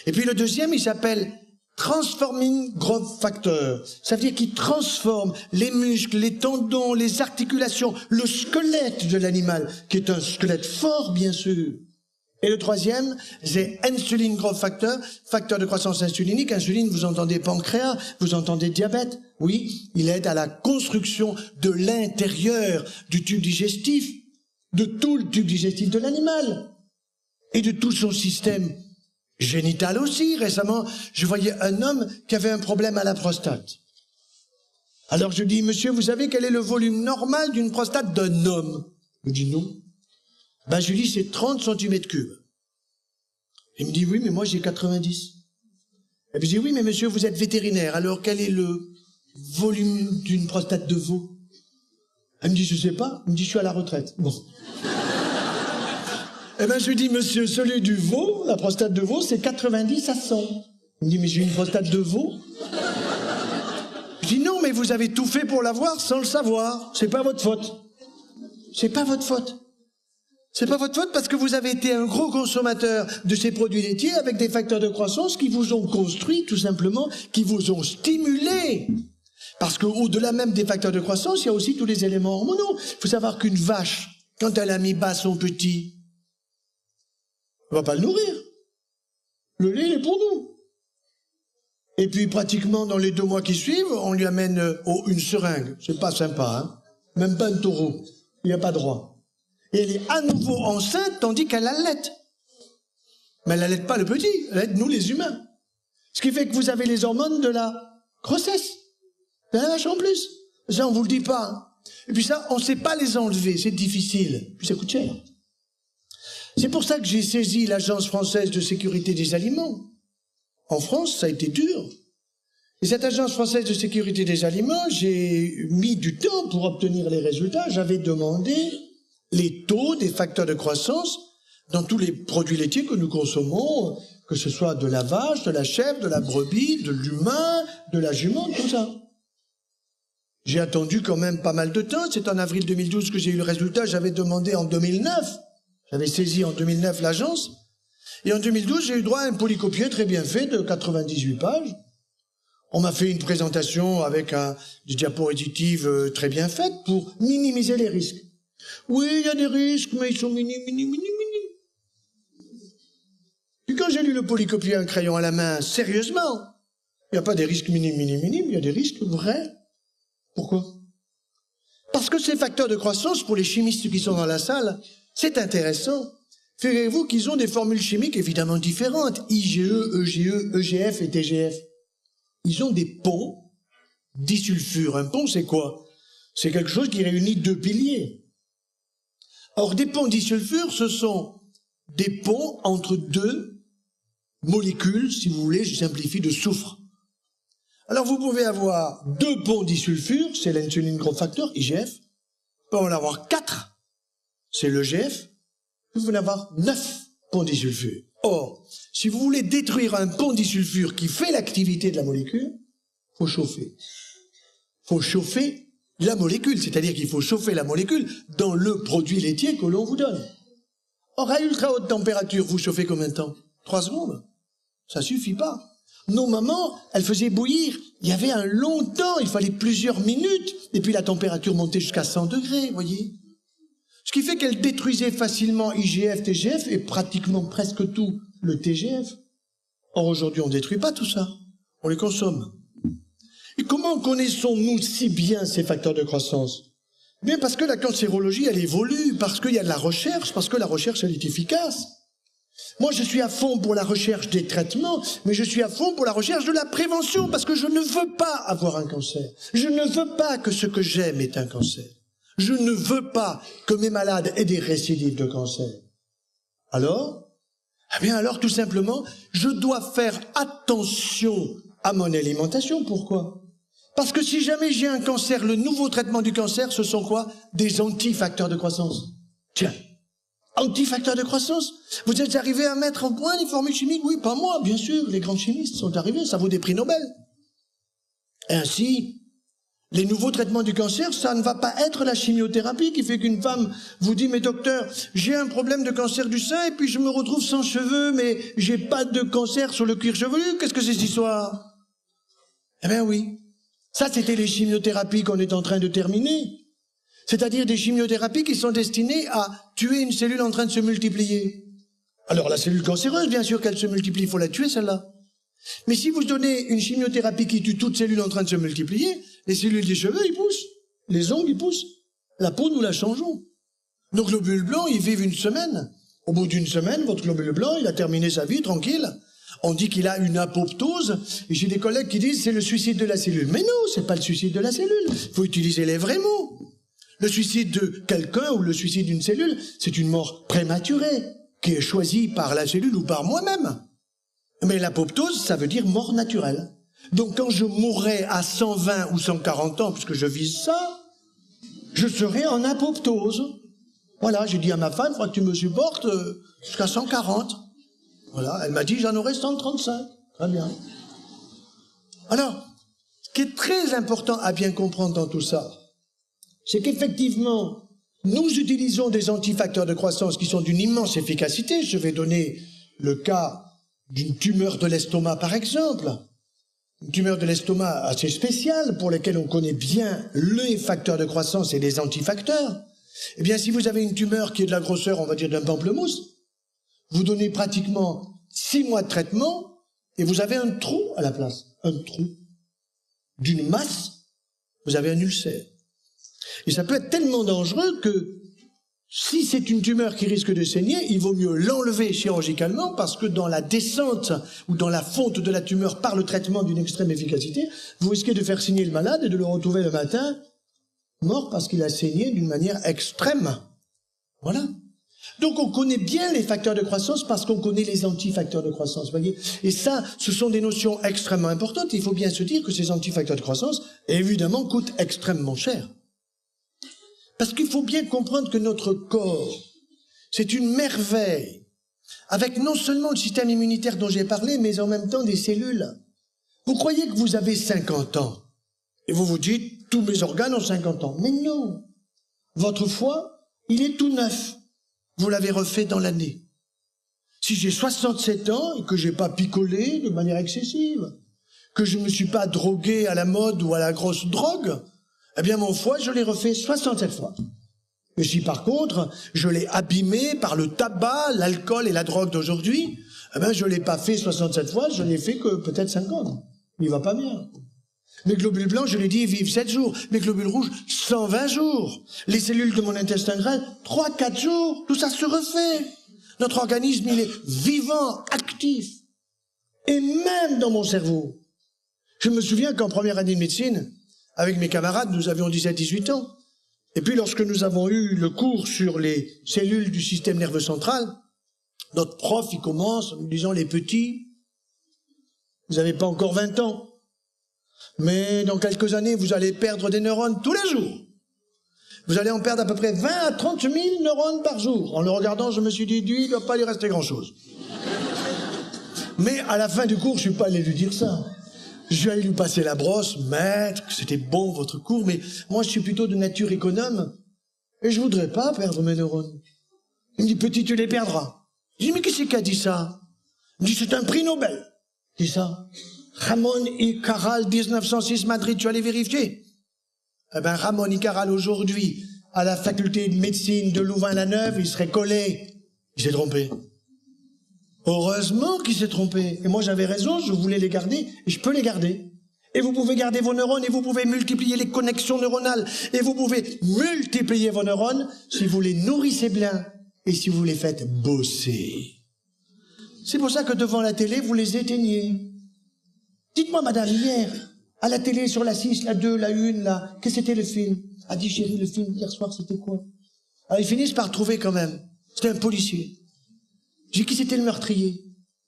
[SPEAKER 2] Et puis le deuxième, il s'appelle Transforming Growth Factor. Ça veut dire qu'il transforme les muscles, les tendons, les articulations, le squelette de l'animal, qui est un squelette fort, bien sûr. Et le troisième, c'est Insulin Growth Factor, facteur de croissance insulinique. Insuline, vous entendez pancréas, vous entendez diabète. Oui, il aide à la construction de l'intérieur du tube digestif, de tout le tube digestif de l'animal, et de tout son système génital aussi. Récemment, je voyais un homme qui avait un problème à la prostate. Alors je dis, monsieur, vous savez quel est le volume normal d'une prostate d'un homme? Il me dit non. Ben je lui dis, c'est 30 cm3. Il me dit, oui, mais moi j'ai 90. Et puis je dis, oui, mais monsieur, vous êtes vétérinaire, alors quel est le volume d'une prostate de veau? Elle me dit, je sais pas. Il me dit, je suis à la retraite. Bon. Eh ben, je lui dis, monsieur, celui du veau, la prostate de veau, c'est 90 à 100. Il me dit, mais j'ai une prostate de veau? Je dis, non, mais vous avez tout fait pour l'avoir sans le savoir. C'est pas votre faute. C'est pas votre faute. C'est pas votre faute parce que vous avez été un gros consommateur de ces produits laitiers avec des facteurs de croissance qui vous ont construit, tout simplement, qui vous ont stimulé. Parce qu'au-delà même des facteurs de croissance, il y a aussi tous les éléments hormonaux. Il faut savoir qu'une vache, quand elle a mis bas son petit, on va pas le nourrir. Le lait, il est pour nous. Et puis, pratiquement, dans les 2 mois qui suivent, on lui amène une seringue. C'est pas sympa, hein. Même pas un taureau. Il n'y a pas droit. Et elle est à nouveau enceinte, tandis qu'elle allait. Mais elle n'allait pas le petit, elle allait nous, les humains. Ce qui fait que vous avez les hormones de la grossesse. De la vache en plus. Ça, on vous le dit pas. Hein. Et puis ça, on ne sait pas les enlever, c'est difficile. Puis ça coûte cher. C'est pour ça que j'ai saisi l'Agence française de sécurité des aliments. En France, ça a été dur. Et cette Agence française de sécurité des aliments, j'ai mis du temps pour obtenir les résultats. J'avais demandé les taux des facteurs de croissance dans tous les produits laitiers que nous consommons, que ce soit de la vache, de la chèvre, de la brebis, de l'humain, de la jument, tout ça. J'ai attendu quand même pas mal de temps. C'est en avril 2012 que j'ai eu le résultat. J'avais demandé en 2009. J'avais saisi en 2009 l'agence. Et en 2012, j'ai eu droit à un polycopier très bien fait de 98 pages. On m'a fait une présentation avec des diapositives très bien faites pour minimiser les risques. Oui, il y a des risques, mais ils sont minimes. Puis quand j'ai lu le polycopier un crayon à la main, sérieusement, il n'y a pas des risques minimes, il y a des risques vrais. Pourquoi? Parce que ces facteurs de croissance, pour les chimistes qui sont dans la salle, c'est intéressant. Figurez-vous qu'ils ont des formules chimiques évidemment différentes. IgE, EGE, EGF et TGF. Ils ont des ponts disulfure. Un pont, c'est quoi? C'est quelque chose qui réunit 2 piliers. Or, des ponts disulfure, ce sont des ponts entre 2 molécules, si vous voulez, je simplifie, de soufre. Alors, vous pouvez avoir 2 ponts disulfure, c'est l'insuline growth factor, IGF. Vous pouvez en avoir 4, c'est l'EGF. Vous pouvez en avoir 9 ponts disulfure. Or, si vous voulez détruire un pont disulfure qui fait l'activité de la molécule, il faut chauffer. Il faut chauffer la molécule, c'est-à-dire qu'il faut chauffer la molécule dans le produit laitier que l'on vous donne. Or, à ultra haute température, vous chauffez combien de temps? 3 secondes. Ça suffit pas. Nos mamans, elles faisaient bouillir. Il y avait un long temps, il fallait plusieurs minutes. Et puis la température montait jusqu'à 100 degrés, voyez. Ce qui fait qu'elles détruisaient facilement IGF, TGF et pratiquement presque tout le TGF. Or, aujourd'hui, on ne détruit pas tout ça. On les consomme. Et comment connaissons-nous si bien ces facteurs de croissance? Bien parce que la cancérologie, elle évolue, parce qu'il y a de la recherche, parce que la recherche, elle est efficace. Moi, je suis à fond pour la recherche des traitements, mais je suis à fond pour la recherche de la prévention, parce que je ne veux pas avoir un cancer. Je ne veux pas que ce que j'aime ait un cancer. Je ne veux pas que mes malades aient des récidives de cancer. Alors? Eh bien alors, tout simplement, je dois faire attention à mon alimentation. Pourquoi? Parce que si jamais j'ai un cancer, le nouveau traitement du cancer, ce sont quoi? Des antifacteurs de croissance. Tiens, antifacteurs de croissance. Vous êtes arrivés à mettre en point les formules chimiques? Oui, pas moi, bien sûr. Les grands chimistes sont arrivés, ça vaut des prix Nobel. Ainsi, Les nouveaux traitements du cancer, ça ne va pas être la chimiothérapie qui fait qu'une femme vous dit « Mais docteur, j'ai un problème de cancer du sein et puis je me retrouve sans cheveux, mais j'ai pas de cancer sur le cuir chevelu. Qu'est-ce que c'est cette histoire ?» Eh bien oui, ça c'était les chimiothérapies qu'on est en train de terminer. C'est-à-dire des chimiothérapies qui sont destinées à tuer une cellule en train de se multiplier. Alors la cellule cancéreuse, bien sûr qu'elle se multiplie, il faut la tuer celle-là. Mais si vous donnez une chimiothérapie qui tue toute cellule en train de se multiplier, les cellules des cheveux, ils poussent. Les ongles, ils poussent. La peau, nous la changeons. Nos globules blancs, ils vivent une semaine. Au bout d'une semaine, votre globule blanc, il a terminé sa vie, tranquille. On dit qu'il a une apoptose. Et j'ai des collègues qui disent c'est le suicide de la cellule. Mais non, c'est pas le suicide de la cellule. Il faut utiliser les vrais mots. Le suicide de quelqu'un ou le suicide d'une cellule, c'est une mort prématurée, qui est choisie par la cellule ou par moi-même. Mais l'apoptose, ça veut dire mort naturelle. Donc quand je mourrai à 120 ou 140 ans, puisque je vise ça, je serai en apoptose. Voilà, j'ai dit à ma femme, il faudra que tu me supportes jusqu'à 140. Voilà, elle m'a dit, j'en aurai 135. Très bien. Alors, ce qui est très important à bien comprendre dans tout ça, c'est qu'effectivement, nous utilisons des antifacteurs de croissance qui sont d'une immense efficacité. Je vais donner le cas d'une tumeur de l'estomac, par exemple. Une tumeur de l'estomac assez spéciale, pour laquelle on connaît bien les facteurs de croissance et les antifacteurs. Eh bien, si vous avez une tumeur qui est de la grosseur, on va dire, d'un pamplemousse, vous donnez pratiquement 6 mois de traitement et vous avez un trou à la place. Un trou. D'une masse, vous avez un ulcère. Et ça peut être tellement dangereux que si c'est une tumeur qui risque de saigner, il vaut mieux l'enlever chirurgicalement parce que dans la descente ou dans la fonte de la tumeur par le traitement d'une extrême efficacité, vous risquez de faire saigner le malade et de le retrouver le matin mort parce qu'il a saigné d'une manière extrême. Voilà. Donc on connaît bien les facteurs de croissance parce qu'on connaît les antifacteurs de croissance, voyez. Et ça, ce sont des notions extrêmement importantes. Il faut bien se dire que ces antifacteurs de croissance, évidemment, coûtent extrêmement cher. Parce qu'il faut bien comprendre que notre corps, c'est une merveille, avec non seulement le système immunitaire dont j'ai parlé, mais en même temps des cellules. Vous croyez que vous avez 50 ans, et vous vous dites, tous mes organes ont 50 ans. Mais non, votre foie, il est tout neuf. Vous l'avez refait dans l'année. Si j'ai 67 ans et que j'ai pas picolé de manière excessive, que je me suis pas drogué à la mode ou à la grosse drogue, eh bien mon foie, je l'ai refait 67 fois. Et si par contre, je l'ai abîmé par le tabac, l'alcool et la drogue d'aujourd'hui, eh bien je l'ai pas fait 67 fois, je l'ai fait que peut-être 50. Il va pas bien. Mes globules blancs, je l'ai dit, ils vivent 7 jours. Mes globules rouges, 120 jours. Les cellules de mon intestin grêle, 3-4 jours. Tout ça se refait. Notre organisme, il est vivant, actif. Et même dans mon cerveau. Je me souviens qu'en première année de médecine, avec mes camarades, nous avions 17-18 ans. Et puis lorsque nous avons eu le cours sur les cellules du système nerveux central, notre prof, il commence en nous disant, les petits, vous n'avez pas encore 20 ans. Mais dans quelques années, vous allez perdre des neurones tous les jours. Vous allez en perdre à peu près 20 à 30 000 neurones par jour. En le regardant, je me suis dit, lui, il ne doit pas lui rester grand-chose. Mais à la fin du cours, je ne suis pas allé lui dire ça. Je suis allé lui passer la brosse, maître, c'était bon votre cours, mais moi je suis plutôt de nature économe et je voudrais pas perdre mes neurones. Il me dit, petit, tu les perdras. Je dis, mais qui c'est qui a dit ça? Il me dit, c'est un prix Nobel. Qui ça? Ramón y Cajal, 1906, Madrid, tu allais vérifier? Eh ben, Ramón y Cajal, aujourd'hui, à la faculté de médecine de Louvain-la-Neuve, il serait collé. Il s'est trompé. Heureusement qu'il s'est trompé. Et moi, j'avais raison, je voulais les garder, et je peux les garder. Et vous pouvez garder vos neurones, et vous pouvez multiplier les connexions neuronales, et vous pouvez multiplier vos neurones si vous les nourrissez bien, et si vous les faites bosser. C'est pour ça que devant la télé, vous les éteignez. Dites-moi, madame, hier, à la télé, sur la 6, la 2, la 1, là, qu'est-ce que c'était le film? A dit, chérie, le film hier soir, c'était quoi? Alors, ils finissent par trouver quand même. C'était un policier. J'ai dit, qui c'était le meurtrier?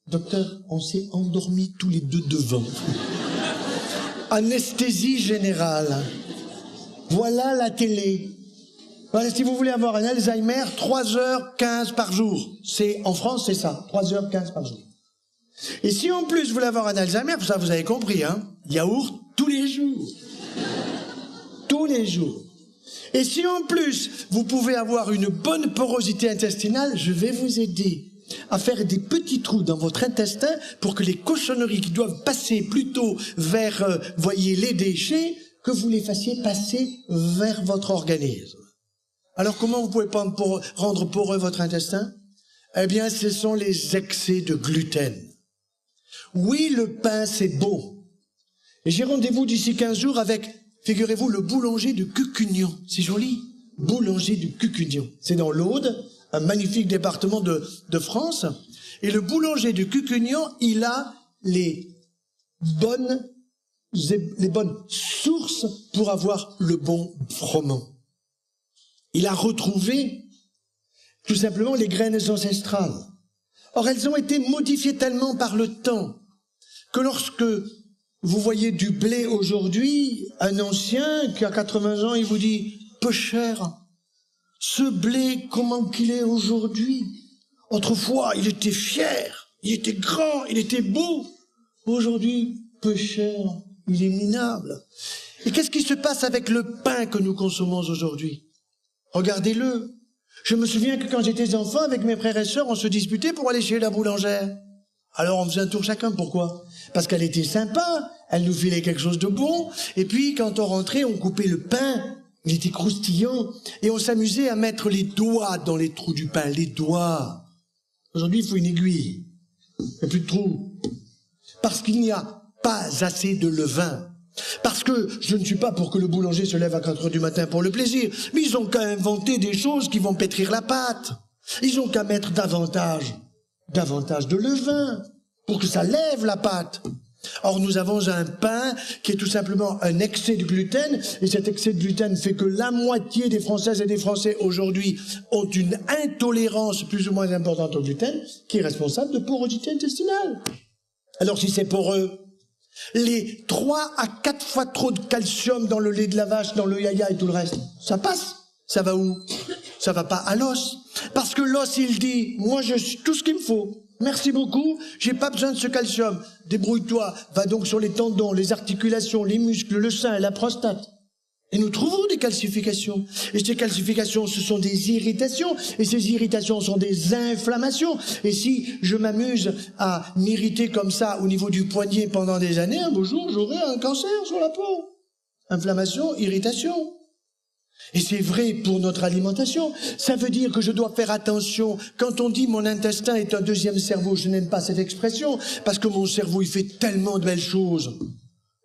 [SPEAKER 2] Docteur, on s'est endormis tous les deux devant. Anesthésie générale. Voilà la télé. Voilà, si vous voulez avoir un Alzheimer, 3h15 par jour. En France, c'est ça, 3h15 par jour. Et si en plus vous voulez avoir un Alzheimer, ça vous avez compris, hein, yaourt tous les jours. tous les jours. Et si en plus, vous pouvez avoir une bonne porosité intestinale, je vais vous aider à faire des petits trous dans votre intestin pour que les cochonneries qui doivent passer plutôt vers, voyez, les déchets, que vous les fassiez passer vers votre organisme. Alors comment vous pouvez rendre poreux votre intestin? Eh bien, ce sont les excès de gluten. Oui, le pain, c'est beau. Et j'ai rendez-vous d'ici 15 jours avec, figurez-vous, le boulanger de Cucugnan. C'est joli. Boulanger de Cucugnan. C'est dans l'Aude, un magnifique département de France. Et le boulanger de Cucugnan, il a les bonnes sources pour avoir le bon froment. Il a retrouvé tout simplement les graines ancestrales. Or, elles ont été modifiées tellement par le temps que lorsque vous voyez du blé aujourd'hui, un ancien qui a 80 ans, il vous dit « peu cher, ce blé, comment qu'il est aujourd'hui? Autrefois, il était fier, il était grand, il était beau. Aujourd'hui, peu cher, il est minable. » Et qu'est-ce qui se passe avec le pain que nous consommons aujourd'hui? Regardez-le. Je me souviens que quand j'étais enfant, avec mes frères et sœurs, on se disputait pour aller chez la boulangère. Alors on faisait un tour chacun, pourquoi? Parce qu'elle était sympa, elle nous filait quelque chose de bon, et puis quand on rentrait, on coupait le pain, il était croustillant, et on s'amusait à mettre les doigts dans les trous du pain, les doigts. Aujourd'hui, il faut une aiguille, il n'y a plus de trous. Parce qu'il n'y a pas assez de levain. Parce que je ne suis pas pour que le boulanger se lève à 4 heures du matin pour le plaisir, mais ils ont qu'à inventer des choses qui vont pétrir la pâte. Ils ont qu'à mettre davantage de levain pour que ça lève la pâte. Or, nous avons un pain qui est tout simplement un excès de gluten, et cet excès de gluten fait que la moitié des Françaises et des Français aujourd'hui ont une intolérance plus ou moins importante au gluten, qui est responsable de porosité intestinale. Alors, si c'est poreux, les 3 à 4 fois trop de calcium dans le lait de la vache, dans le yaya et tout le reste, ça passe. Ça va où? Ça va pas à l'os. Parce que l'os, il dit, moi j'ai tout ce qu'il me faut. Merci beaucoup, j'ai pas besoin de ce calcium. Débrouille-toi, va donc sur les tendons, les articulations, les muscles, le sein et la prostate. Et nous trouvons des calcifications. Et ces calcifications, ce sont des irritations. Et ces irritations sont des inflammations. Et si je m'amuse à m'irriter comme ça au niveau du poignet pendant des années, un beau jour, j'aurai un cancer sur la peau. Inflammation, irritation. Et c'est vrai pour notre alimentation. Ça veut dire que je dois faire attention. Quand on dit mon intestin est un deuxième cerveau, je n'aime pas cette expression, parce que mon cerveau, il fait tellement de belles choses.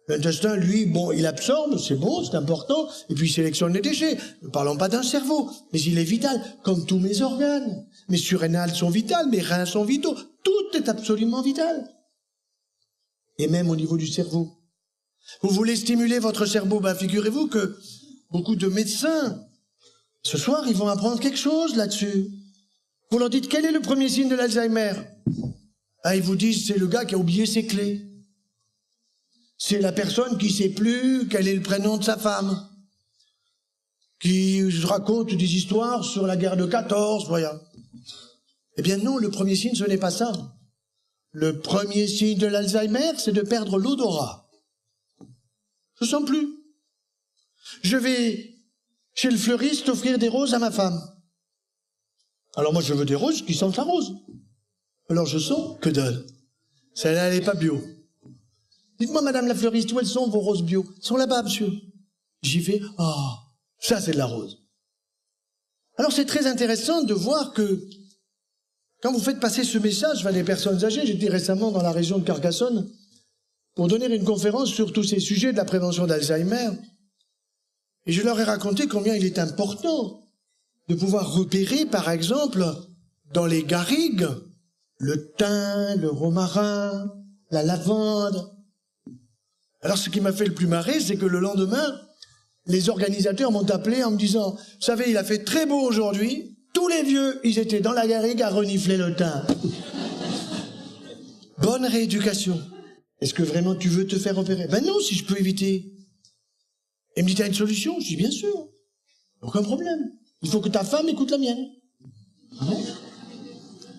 [SPEAKER 2] L'intestin, lui, bon, il absorbe, c'est bon, c'est important, et puis il sélectionne les déchets. Ne parlons pas d'un cerveau, mais il est vital, comme tous mes organes. Mes surrénales sont vitales, mes reins sont vitaux, tout est absolument vital. Et même au niveau du cerveau. Vous voulez stimuler votre cerveau, ben figurez-vous que beaucoup de médecins, ce soir, ils vont apprendre quelque chose là-dessus. Vous leur dites, quel est le premier signe de l'Alzheimer? Ah, ils vous disent, c'est le gars qui a oublié ses clés. C'est la personne qui ne sait plus quel est le prénom de sa femme, qui raconte des histoires sur la guerre de 14, voilà. Eh bien non, le premier signe, ce n'est pas ça. Le premier signe de l'Alzheimer, c'est de perdre l'odorat. Je ne sens plus. Je vais chez le fleuriste offrir des roses à ma femme. Alors moi, je veux des roses qui sentent la rose. Alors je sens que dalle. Celle-là, elle n'est pas bio. Dites-moi, madame la fleuriste, où elles sont vos roses bio? Elles sont là-bas, monsieur. J'y vais, ça c'est de la rose. Alors c'est très intéressant de voir que quand vous faites passer ce message à des personnes âgées, j'étais récemment dans la région de Carcassonne pour donner une conférence sur tous ces sujets de la prévention d'Alzheimer. Et je leur ai raconté combien il est important de pouvoir repérer, par exemple, dans les garrigues, le thym, le romarin, la lavande. Alors ce qui m'a fait le plus marrer, c'est que le lendemain, les organisateurs m'ont appelé en me disant, vous savez, il a fait très beau aujourd'hui, tous les vieux, ils étaient dans la garrigue à renifler le thym. Bonne rééducation. Est-ce que vraiment tu veux te faire opérer? Ben non, si je peux éviter. Et il me dit, t'as une solution? Je dis, bien sûr. Aucun problème. Il faut que ta femme écoute la mienne.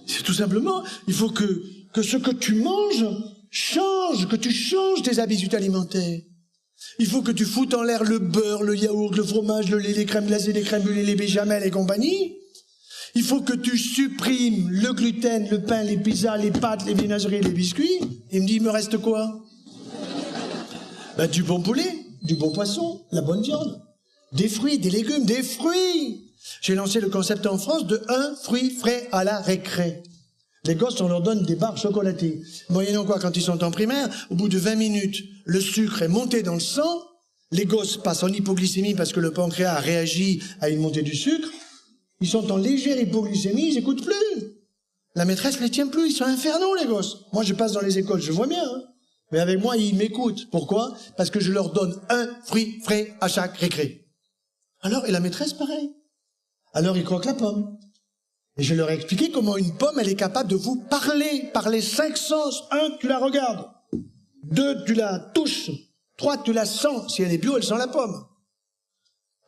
[SPEAKER 2] C'est tout simplement, il faut que ce que tu manges change, que tu changes tes habitudes alimentaires. Il faut que tu foutes en l'air le beurre, le yaourt, le fromage, le lait, les crèmes glacées, les crèmes brûlées, les béchamel et compagnie. Il faut que tu supprimes le gluten, le pain, les pizzas, les pâtes, les viennoiseries, les biscuits. Il me dit, il me reste quoi? Ben, du bon poulet, du bon poisson, la bonne viande, des fruits, des légumes, des fruits. J'ai lancé le concept en France de un fruit frais à la récré. Les gosses, on leur donne des barres chocolatées. Moyennant quoi, quand ils sont en primaire, au bout de 20 minutes, le sucre est monté dans le sang, les gosses passent en hypoglycémie parce que le pancréas a réagi à une montée du sucre, ils sont en légère hypoglycémie, ils n'écoutent plus. La maîtresse les tient plus, ils sont infernaux les gosses. Moi je passe dans les écoles, je vois bien, hein. Mais avec moi ils m'écoutent. Pourquoi? Parce que je leur donne un fruit frais à chaque récré. Alors, et la maîtresse pareil. Alors ils croquent la pomme. Et je leur ai expliqué comment une pomme, elle est capable de vous parler, par les 5 sens. 1, tu la regardes. 2, tu la touches. 3, tu la sens. Si elle est bio, elle sent la pomme.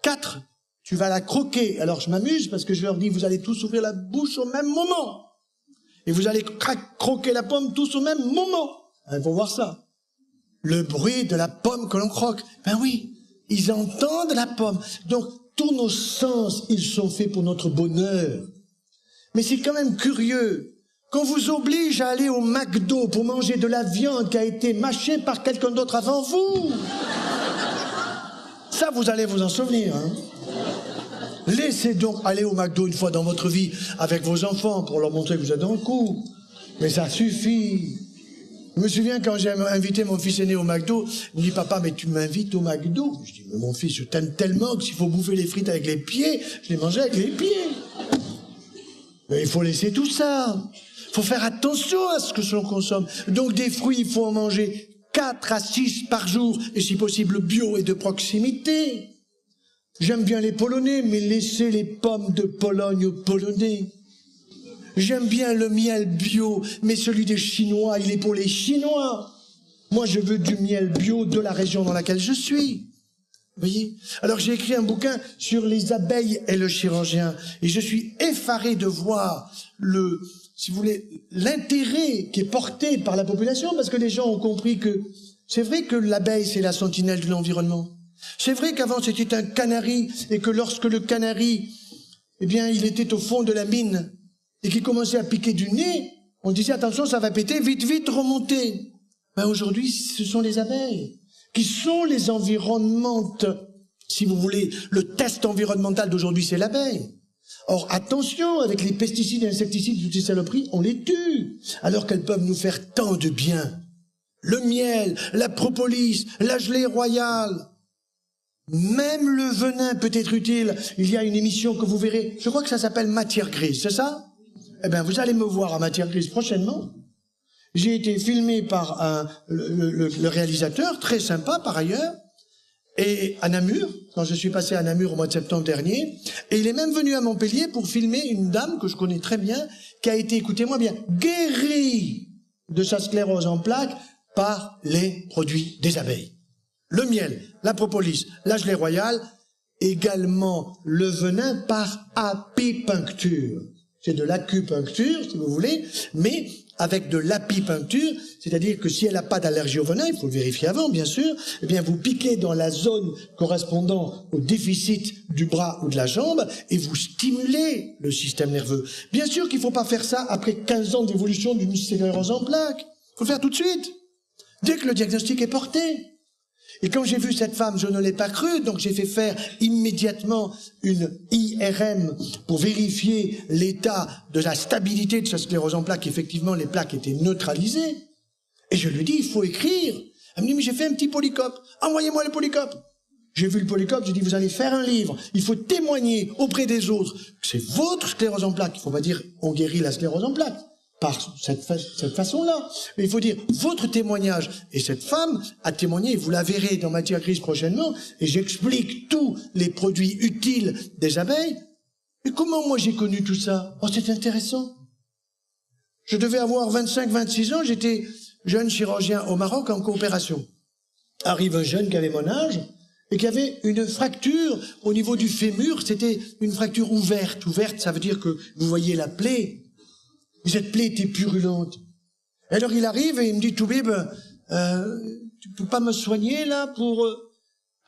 [SPEAKER 2] 4, tu vas la croquer. Alors je m'amuse parce que je leur dis, vous allez tous ouvrir la bouche au même moment. Et vous allez croquer la pomme tous au même moment. Il faut voir ça. Le bruit de la pomme que l'on croque. Ben oui, ils entendent la pomme. Donc tous nos sens, ils sont faits pour notre bonheur. Mais c'est quand même curieux qu'on vous oblige à aller au McDo pour manger de la viande qui a été mâchée par quelqu'un d'autre avant vous. Ça, vous allez vous en souvenir, hein. Laissez donc aller au McDo une fois dans votre vie avec vos enfants pour leur montrer que vous êtes dans le coup. Mais ça suffit. Je me souviens quand j'ai invité mon fils aîné au McDo, il me dit, papa, mais tu m'invites au McDo? Je dis, mais mon fils, je t'aime tellement que s'il faut bouffer les frites avec les pieds, je les mangeais avec les pieds. Mais il faut laisser tout ça. Il faut faire attention à ce que l'on consomme. Donc des fruits, il faut en manger 4 à 6 par jour, et si possible bio et de proximité. J'aime bien les Polonais, mais laissez les pommes de Pologne aux Polonais. J'aime bien le miel bio, mais celui des Chinois, il est pour les Chinois. Moi, je veux du miel bio de la région dans laquelle je suis. Vous voyez? Alors j'ai écrit un bouquin sur les abeilles et le chirurgien, et je suis effaré de voir si vous voulez, l'intérêt qui est porté par la population, parce que les gens ont compris que c'est vrai que l'abeille c'est la sentinelle de l'environnement. C'est vrai qu'avant c'était un canari, et que lorsque le canari, eh bien, il était au fond de la mine, et qu'il commençait à piquer du nez, on disait attention, ça va péter, vite, vite, remontez. Ben aujourd'hui, ce sont les abeilles qui sont les environnementes. Si vous voulez, le test environnemental d'aujourd'hui, c'est l'abeille. Or, attention, avec les pesticides et insecticides, toutes ces saloperies, on les tue, alors qu'elles peuvent nous faire tant de bien. Le miel, la propolis, la gelée royale, même le venin peut être utile. Il y a une émission que vous verrez, je crois que ça s'appelle Matière Grise, c'est ça? Eh bien, vous allez me voir à Matière Grise prochainement. J'ai été filmé par le réalisateur, très sympa par ailleurs, et à Namur, quand je suis passé à Namur au mois de septembre dernier, et il est même venu à Montpellier pour filmer une dame que je connais très bien, qui a été, écoutez-moi bien, guérie de sa sclérose en plaques par les produits des abeilles. Le miel, la propolis, la gelée royale, également le venin par apipuncture. C'est de l'acupuncture, si vous voulez, mais avec de l'apipuncture, c'est-à-dire que si elle n'a pas d'allergie au venin, il faut le vérifier avant, bien sûr, eh bien vous piquez dans la zone correspondant au déficit du bras ou de la jambe et vous stimulez le système nerveux. Bien sûr qu'il ne faut pas faire ça après 15 ans d'évolution d'une sclérose en plaques. Il faut le faire tout de suite, dès que le diagnostic est porté. Et quand j'ai vu cette femme, je ne l'ai pas cru, donc j'ai fait faire immédiatement une IRM pour vérifier l'état de la stabilité de sa sclérose en plaques. Effectivement, les plaques étaient neutralisées. Et je lui dis, il faut écrire. Elle me dit, mais j'ai fait un petit polycope. Envoyez-moi le polycope. J'ai vu le polycope, j'ai dit, vous allez faire un livre. Il faut témoigner auprès des autres que c'est votre sclérose en plaques. Il ne faut pas dire, on guérit la sclérose en plaques par cette façon-là. Mais il faut dire, votre témoignage, et cette femme a témoigné, vous la verrez dans Matière Grise prochainement, et j'explique tous les produits utiles des abeilles. Et comment moi j'ai connu tout ça? Oh, c'est intéressant. Je devais avoir 25-26 ans, j'étais jeune chirurgien au Maroc en coopération. Arrive un jeune qui avait mon âge, et qui avait une fracture au niveau du fémur, c'était une fracture ouverte. Ouverte, ça veut dire que vous voyez la plaie. Et cette plaie était purulente. Et alors il arrive et il me dit, Toubib, tu peux pas me soigner là pour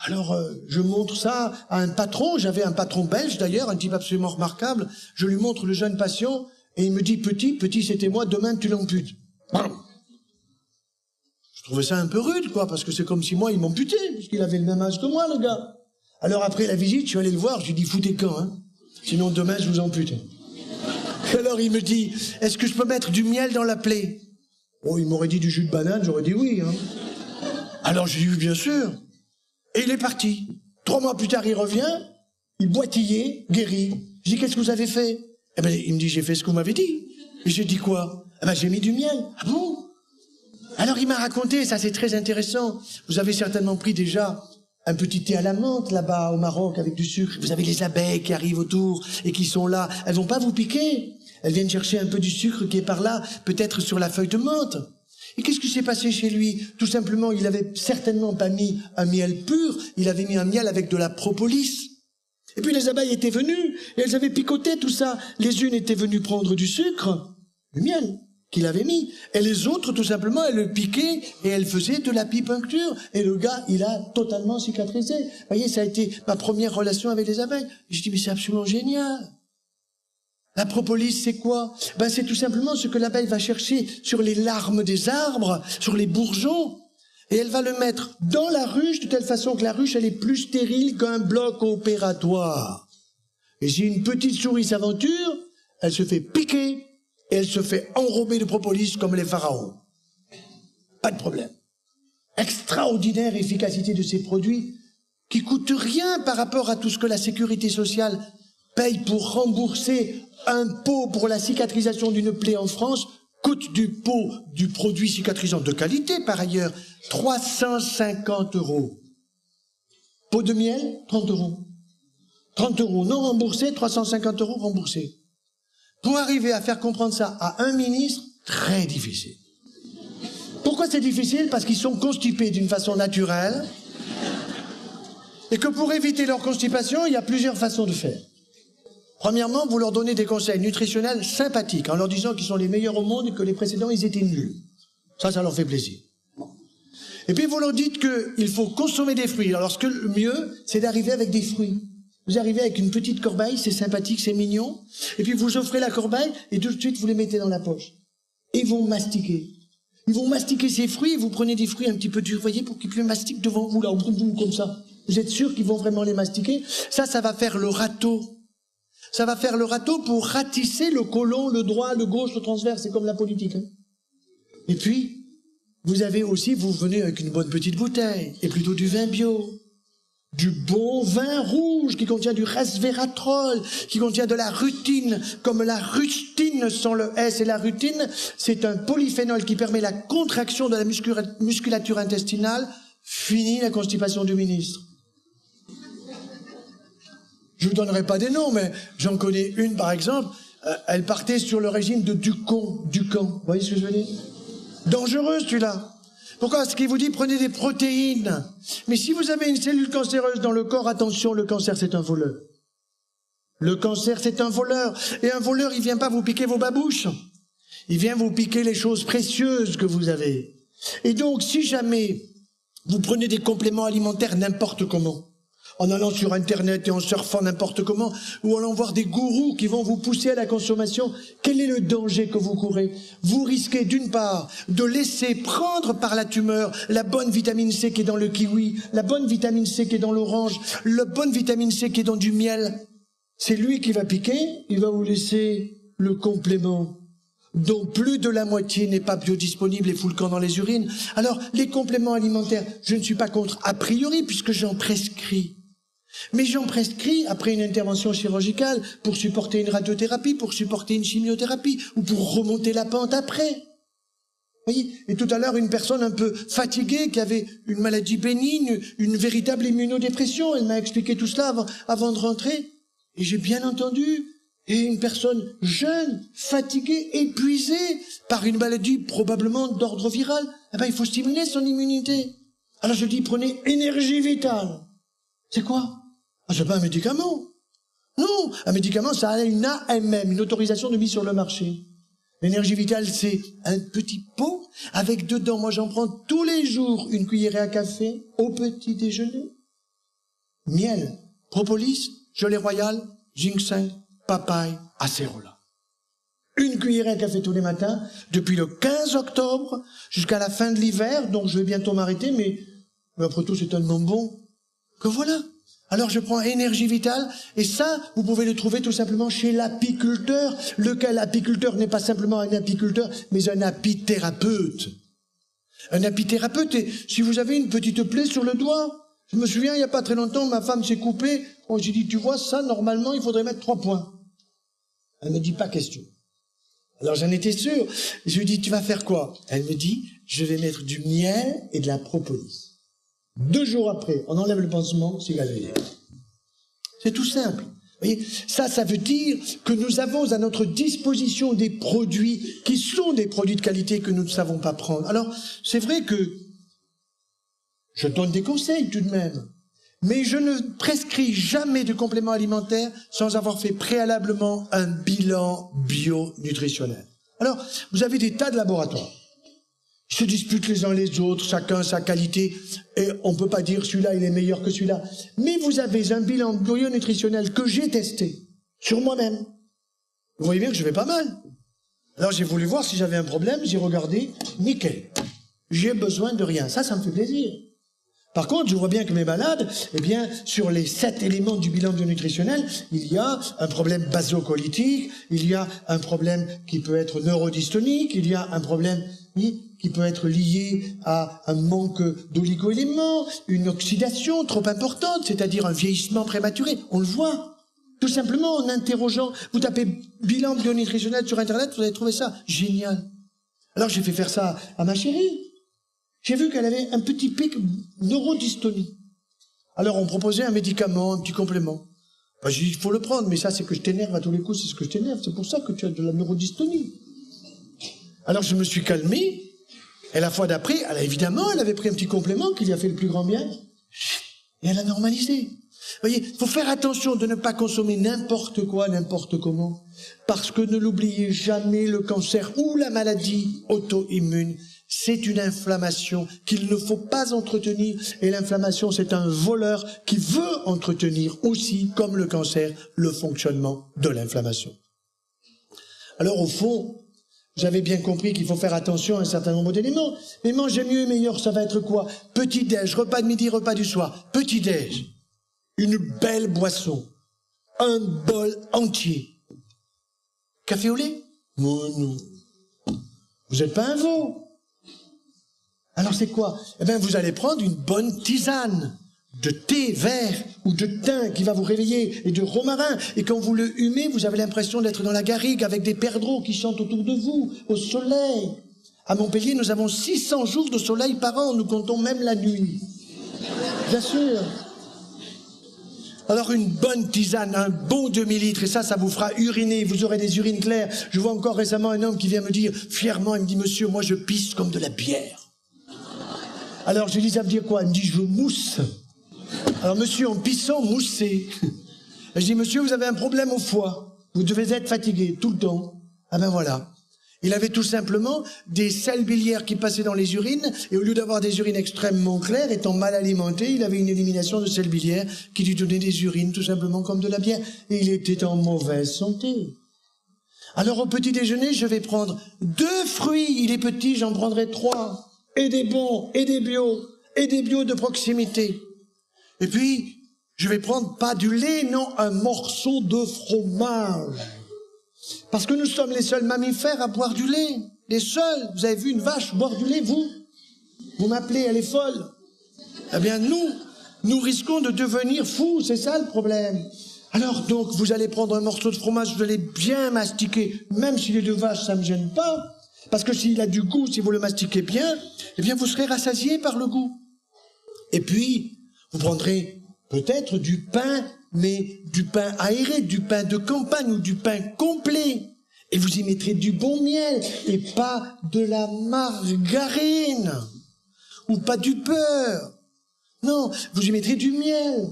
[SPEAKER 2] Alors, je montre ça à un patron, j'avais un patron belge d'ailleurs, un type absolument remarquable, je lui montre le jeune patient, et il me dit, petit c'était moi, demain tu l'amputes. Je trouvais ça un peu rude, quoi, parce que c'est comme si moi il m'amputait, puisqu'il avait le même âge que moi, le gars. Alors après la visite, je suis allé le voir, je lui ai dit, foutez quand, hein, sinon demain je vous ampute. Alors il me dit, est-ce que je peux mettre du miel dans la plaie? Oh, il m'aurait dit du jus de banane, j'aurais dit oui, hein. Alors j'ai dit, bien sûr. Et il est parti. 3 mois plus tard, il revient, il boitillait, guéri. Je dis, qu'est-ce que vous avez fait? Eh ben, il me dit, j'ai fait ce que vous m'avez dit. Et j'ai dit quoi? Eh ben, j'ai mis du miel. Ah bon? Alors il m'a raconté, ça c'est très intéressant. Vous avez certainement pris déjà un petit thé à la menthe là-bas au Maroc avec du sucre. Vous avez les abeilles qui arrivent autour et qui sont là. Elles vont pas vous piquer. Elles viennent chercher un peu du sucre qui est par là, peut-être sur la feuille de menthe. Et qu'est-ce qui s'est passé chez lui? Tout simplement, il avait certainement pas mis un miel pur, il avait mis un miel avec de la propolis. Et puis les abeilles étaient venues, et elles avaient picoté tout ça. Les unes étaient venues prendre du sucre, du miel qu'il avait mis, et les autres, tout simplement, elles le piquaient, et elles faisaient de l'apipuncture. Et le gars, il a totalement cicatrisé. Vous voyez, ça a été ma première relation avec les abeilles. Et je dis, mais c'est absolument génial. La propolis, c'est quoi? Ben, c'est tout simplement ce que l'abeille va chercher sur les larmes des arbres, sur les bourgeons, et elle va le mettre dans la ruche de telle façon que la ruche, elle est plus stérile qu'un bloc opératoire. Et si une petite souris s'aventure, elle se fait piquer et elle se fait enrober de propolis comme les pharaons. Pas de problème. Extraordinaire efficacité de ces produits qui coûtent rien par rapport à tout ce que la sécurité sociale paye pour rembourser un pot pour la cicatrisation d'une plaie en France, coûte du pot du produit cicatrisant de qualité par ailleurs, 350 €. Pot de miel, 30 €. 30 € non remboursés, 350 € remboursés. Pour arriver à faire comprendre ça à un ministre, très difficile. Pourquoi c'est difficile? Parce qu'ils sont constipés d'une façon naturelle et que pour éviter leur constipation, il y a plusieurs façons de faire. Premièrement, vous leur donnez des conseils nutritionnels sympathiques en leur disant qu'ils sont les meilleurs au monde et que les précédents, ils étaient nuls. Ça leur fait plaisir. Et puis vous leur dites qu'il faut consommer des fruits. Alors ce que le mieux, c'est d'arriver avec des fruits. Vous arrivez avec une petite corbeille, c'est sympathique, c'est mignon. Et puis vous offrez la corbeille et tout de suite vous les mettez dans la poche. Et ils vont mastiquer. Ils vont mastiquer ces fruits et vous prenez des fruits un petit peu durs, vous voyez, pour qu'ils les mastiquent devant vous, là, comme ça. Vous êtes sûr qu'ils vont vraiment les mastiquer? Ça va faire le râteau. Ça va faire le râteau pour ratisser le côlon, le droit, le gauche, le transverse. C'est comme la politique. Hein. Et puis, vous venez avec une bonne petite bouteille, et plutôt du vin bio. Du bon vin rouge qui contient du resveratrol, qui contient de la rutine, comme la rutine sans le S. Et la rutine, c'est un polyphénol qui permet la contraction de la musculature intestinale. Fini la constipation du ministre. Je ne vous donnerai pas des noms, mais j'en connais une, par exemple. Elle partait sur le régime de Ducamp. Vous voyez ce que je veux dire? Dangereux, celui-là. Pourquoi? Parce qu'il vous dit, prenez des protéines. Mais si vous avez une cellule cancéreuse dans le corps, attention, le cancer, c'est un voleur. Le cancer, c'est un voleur. Et un voleur, il vient pas vous piquer vos babouches. Il vient vous piquer les choses précieuses que vous avez. Et donc, si jamais vous prenez des compléments alimentaires n'importe comment, en allant sur Internet et en surfant n'importe comment, ou en allant voir des gourous qui vont vous pousser à la consommation, quel est le danger que vous courez? Vous risquez d'une part de laisser prendre par la tumeur la bonne vitamine C qui est dans le kiwi, la bonne vitamine C qui est dans l'orange, la bonne vitamine C qui est dans du miel. C'est lui qui va piquer, il va vous laisser le complément dont plus de la moitié n'est pas biodisponible et fout le camp dans les urines. Alors, les compléments alimentaires, je ne suis pas contre a priori puisque j'en prescris. Mais j'en prescris après une intervention chirurgicale pour supporter une radiothérapie, pour supporter une chimiothérapie ou pour remonter la pente après. Vous voyez? Et tout à l'heure, une personne un peu fatiguée qui avait une maladie bénigne, une véritable immunodépression, elle m'a expliqué tout cela avant de rentrer. Et j'ai bien entendu. Et une personne jeune, fatiguée, épuisée par une maladie probablement d'ordre viral, eh ben, il faut stimuler son immunité. Alors je dis, prenez énergie vitale. C'est quoi? Ah, c'est pas un médicament. Non, un médicament, ça a une AMM, une autorisation de mise sur le marché. L'énergie vitale, c'est un petit pot avec dedans, moi j'en prends tous les jours une cuillerée à café au petit déjeuner. miel, propolis, gelée royale, ginseng, papaye, acérola. Une cuillerée à café tous les matins, depuis le 15 octobre jusqu'à la fin de l'hiver, donc je vais bientôt m'arrêter, mais après tout c'est tellement bon que voilà. Alors je prends énergie vitale, et ça, vous pouvez le trouver tout simplement chez l'apiculteur, lequel apiculteur n'est pas simplement un apiculteur, mais un apithérapeute. Un apithérapeute, et si vous avez une petite plaie sur le doigt, je me souviens, il n'y a pas très longtemps, ma femme s'est coupée, j'ai dit, tu vois, ça, normalement, il faudrait mettre 3 points. Elle me dit, pas question. Alors j'en étais sûr. Je lui dis, tu vas faire quoi? Elle me dit, je vais mettre du miel et de la propolis. 2 jours après, on enlève le pansement, c'est gagné. C'est tout simple. Vous voyez, ça veut dire que nous avons à notre disposition des produits qui sont des produits de qualité que nous ne savons pas prendre. Alors, c'est vrai que je donne des conseils tout de même, mais je ne prescris jamais de compléments alimentaires sans avoir fait préalablement un bilan bio-nutritionnel. Alors, vous avez des tas de laboratoires. Ils se disputent les uns les autres, chacun sa qualité, et on ne peut pas dire celui-là il est meilleur que celui-là. Mais vous avez un bilan bio-nutritionnel que j'ai testé sur moi-même. Vous voyez bien que je vais pas mal. Alors j'ai voulu voir si j'avais un problème, j'ai regardé, nickel. J'ai besoin de rien. Ça me fait plaisir. Par contre, je vois bien que mes malades, eh bien, sur les 7 éléments du bilan bionutritionnel, il y a un problème basocolytique, il y a un problème qui peut être neurodystonique, il y a un problème qui peut être lié à un manque d'oligo-éléments, une oxydation trop importante, c'est-à-dire un vieillissement prématuré. On le voit. Tout simplement en interrogeant. Vous tapez bilan bionutritionnel sur Internet, vous allez trouver ça génial. Alors j'ai fait faire ça à ma chérie. J'ai vu qu'elle avait un petit pic neurodystonie. Alors on proposait un médicament, un petit complément. Ben, j'ai dit, il faut le prendre, mais ça c'est que je t'énerve à tous les coups, c'est ce que je t'énerve, c'est pour ça que tu as de la neurodystonie. Alors je me suis calmé, et la fois d'après, évidemment, elle avait pris un petit complément qui lui a fait le plus grand bien, et elle a normalisé. Vous voyez, il faut faire attention de ne pas consommer n'importe quoi, n'importe comment, parce que ne l'oubliez jamais, le cancer ou la maladie auto-immune, c'est une inflammation qu'il ne faut pas entretenir, et l'inflammation, c'est un voleur qui veut entretenir aussi, comme le cancer, le fonctionnement de l'inflammation. Alors au fond, j'avais bien compris qu'il faut faire attention à un certain nombre d'éléments, mais manger mieux et meilleur, ça va être quoi? Petit-déj, repas de midi, repas du soir. Petit-déj, une belle boisson, un bol entier. Café au lait? Non. Vous n'êtes pas un veau. Alors c'est quoi? Eh bien, vous allez prendre une bonne tisane de thé vert ou de thym qui va vous réveiller, et de romarin. Et quand vous le humez, vous avez l'impression d'être dans la garrigue avec des perdreaux qui chantent autour de vous, au soleil. À Montpellier, nous avons 600 jours de soleil par an, nous comptons même la nuit. Bien sûr. Alors une bonne tisane, un bon demi-litre, et ça vous fera uriner, vous aurez des urines claires. Je vois encore récemment un homme qui vient me dire, fièrement, il me dit, monsieur, moi je pisse comme de la bière. Alors je lui dis, ça veut dire quoi? Il me dit, je mousse. Alors monsieur, en pissant, moussez. Je dis, monsieur, vous avez un problème au foie. Vous devez être fatigué tout le temps. Ah ben voilà. Il avait tout simplement des sels biliaires qui passaient dans les urines, et au lieu d'avoir des urines extrêmement claires, étant mal alimenté, il avait une élimination de sels biliaires qui lui donnait des urines tout simplement comme de la bière. Et il était en mauvaise santé. Alors au petit déjeuner, je vais prendre 2 fruits. Il est petit, j'en prendrai 3. Et des bons, et des bio de proximité. Et puis, je vais prendre pas du lait, non, un morceau de fromage. Parce que nous sommes les seuls mammifères à boire du lait. Les seuls. Vous avez vu une vache boire du lait, vous? Vous m'appelez, elle est folle. Eh bien, nous risquons de devenir fous, c'est ça le problème. Alors donc, vous allez prendre un morceau de fromage, vous allez bien mastiquer, même s'il est de vache, ça ne me gêne pas. Parce que s'il a du goût, si vous le mastiquez bien, eh bien vous serez rassasié par le goût. Et puis, vous prendrez peut-être du pain, mais du pain aéré, du pain de campagne ou du pain complet. Et vous y mettrez du bon miel, et pas de la margarine, ou pas du beurre. Non, vous y mettrez du miel,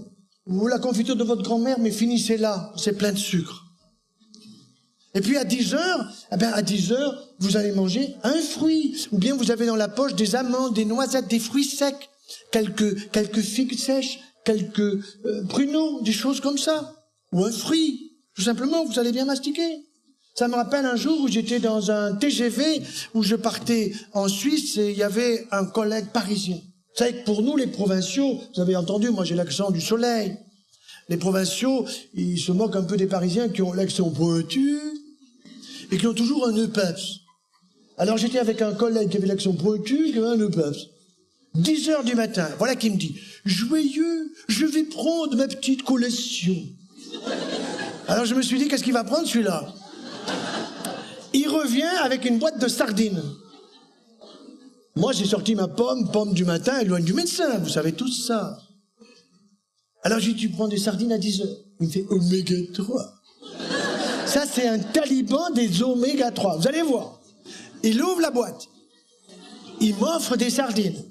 [SPEAKER 2] ou la confiture de votre grand-mère, mais finissez là, c'est plein de sucre. Et puis à 10h, à 10h, vous allez manger un fruit. Ou bien vous avez dans la poche des amandes, des noisettes, des fruits secs, quelques figues sèches, quelques pruneaux, des choses comme ça, ou un fruit. Tout simplement, vous allez bien mastiquer. Ça me rappelle un jour où j'étais dans un TGV, où je partais en Suisse et il y avait un collègue parisien. Vous savez que pour nous, les provinciaux, vous avez entendu, moi j'ai l'accent du soleil. Les provinciaux, ils se moquent un peu des Parisiens qui ont l'accent pointu et qui ont toujours un nœud peps. Alors j'étais avec un collègue qui avait l'accent pointu et qui avait un nœud peps. 10 heures du matin, voilà qui me dit « Joyeux, je vais prendre ma petite collation. » Alors je me suis dit, qu'est-ce qu'il va prendre celui-là? Il revient avec une boîte de sardines. Moi, j'ai sorti ma pomme du matin, éloigne du médecin, vous savez tous ça. Alors j'ai dit, tu prends des sardines à 10 heures. Il me fait oméga 3. Ça, c'est un taliban des oméga 3. Vous allez voir. Il ouvre la boîte. Il m'offre des sardines.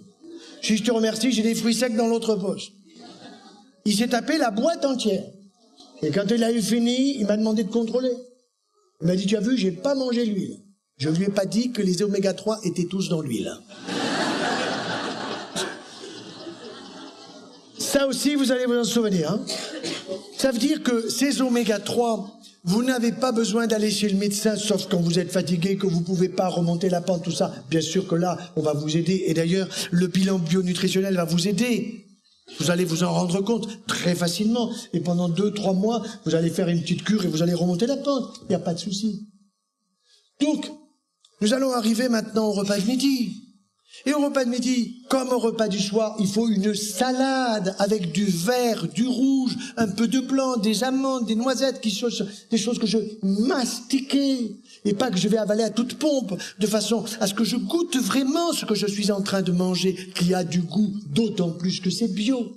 [SPEAKER 2] Je dis, je te remercie, j'ai des fruits secs dans l'autre poche. Il s'est tapé la boîte entière. Et quand il a eu fini, il m'a demandé de contrôler. Il m'a dit, tu as vu, j'ai pas mangé l'huile. Je lui ai pas dit que les oméga 3 étaient tous dans l'huile. Ça aussi, vous allez vous en souvenir. Hein. Ça veut dire que ces oméga 3, vous n'avez pas besoin d'aller chez le médecin, sauf quand vous êtes fatigué, que vous pouvez pas remonter la pente, tout ça. Bien sûr que là, on va vous aider. Et d'ailleurs, le bilan bionutritionnel va vous aider. Vous allez vous en rendre compte très facilement. Et pendant 2-3 mois, vous allez faire une petite cure et vous allez remonter la pente. Il n'y a pas de souci. Donc, nous allons arriver maintenant au repas de midi. Et au repas de midi, comme au repas du soir, il faut une salade avec du vert, du rouge, un peu de blanc, des amandes, des noisettes, des choses que je mastiquais. Et pas que je vais avaler à toute pompe, de façon à ce que je goûte vraiment ce que je suis en train de manger, qui a du goût, d'autant plus que c'est bio.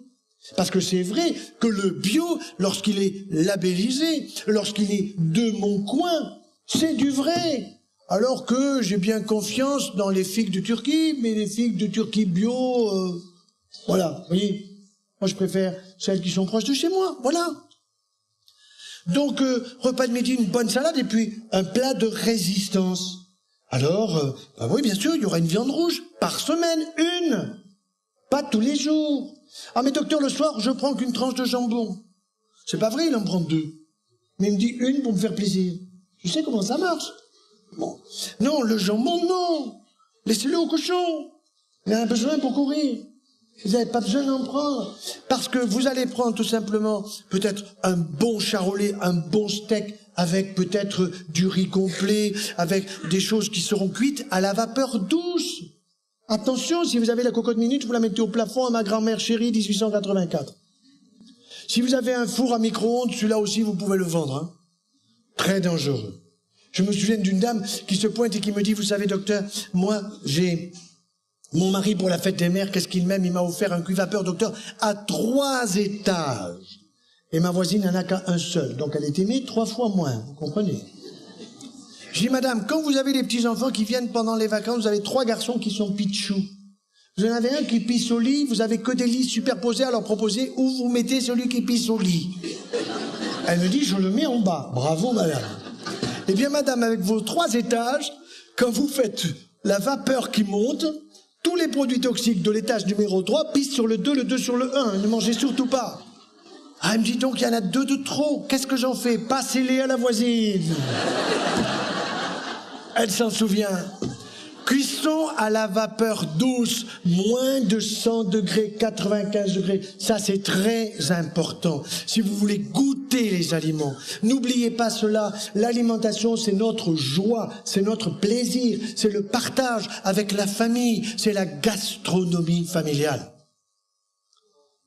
[SPEAKER 2] Parce que c'est vrai que le bio, lorsqu'il est labellisé, lorsqu'il est de mon coin, c'est du vrai. Alors que j'ai bien confiance dans les figues de Turquie, mais les figues de Turquie bio, voilà, vous voyez, moi je préfère celles qui sont proches de chez moi, voilà. Donc, repas de midi, une bonne salade et puis un plat de résistance. Alors, bah oui, bien sûr, il y aura une viande rouge par semaine, une, pas tous les jours. Ah mais docteur, le soir, je prends qu'une tranche de jambon. C'est pas vrai, il en prend 2. Mais il me dit une pour me faire plaisir. Je sais comment ça marche. Bon. Non, le jambon, non. Laissez-le au cochon. Il en a besoin pour courir. Vous n'avez pas besoin d'en prendre. Parce que vous allez prendre tout simplement peut-être un bon charolais, un bon steak, avec peut-être du riz complet, avec des choses qui seront cuites à la vapeur douce. Attention, si vous avez la cocotte minute, vous la mettez au plafond à ma grand-mère chérie, 1884. Si vous avez un four à micro-ondes, celui-là aussi, vous pouvez le vendre. Hein. Très dangereux. Je me souviens d'une dame qui se pointe et qui me dit, vous savez, docteur, moi, j'ai mon mari pour la fête des mères, qu'est-ce qu'il m'aime? Il m'a offert un cuivapeur, docteur, à 3 étages. Et ma voisine n'en a qu'à un seul. Donc elle est aimée 3 fois moins, vous comprenez? Je dis, madame, quand vous avez les petits-enfants qui viennent pendant les vacances, vous avez 3 garçons qui sont pitchous. Vous en avez un qui pisse au lit, vous avez que des lits superposés à leur proposer où vous mettez celui qui pisse au lit. Elle me dit, je le mets en bas. Bravo, madame. Eh bien, madame, avec vos 3 étages, quand vous faites la vapeur qui monte, tous les produits toxiques de l'étage numéro 3 pissent sur le 2, le 2 sur le 1. Ne mangez surtout pas. Ah, elle me dit donc, il y en a 2 de trop. Qu'est-ce que j'en fais? Passez-les à la voisine. Elle s'en souvient. Cuisson à la vapeur douce, moins de 100 degrés, 95 degrés. Ça, c'est très important. Si vous voulez goûter les aliments, n'oubliez pas cela. L'alimentation, c'est notre joie, c'est notre plaisir, c'est le partage avec la famille, c'est la gastronomie familiale.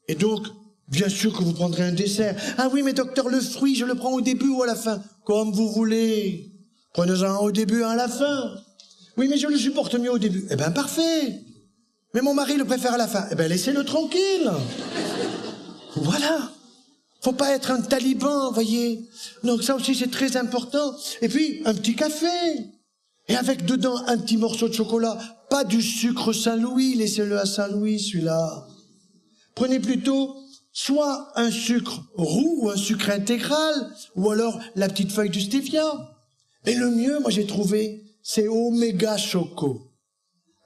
[SPEAKER 2] Et donc, bien sûr que vous prendrez un dessert. Ah oui, mais docteur, le fruit, je le prends au début ou à la fin? Comme vous voulez. Prenez-en un au début, un à la fin. Oui, mais je le supporte mieux au début. Eh bien, parfait. Mais mon mari le préfère à la fin. Eh bien, laissez-le tranquille. Voilà. Faut pas être un taliban, voyez. Donc ça aussi, c'est très important. Et puis, un petit café. Et avec dedans un petit morceau de chocolat. Pas du sucre Saint-Louis. Laissez-le à Saint-Louis, celui-là. Prenez plutôt soit un sucre roux ou un sucre intégral. Ou alors la petite feuille du stevia. Et le mieux, moi, j'ai trouvé... c'est Oméga Choco.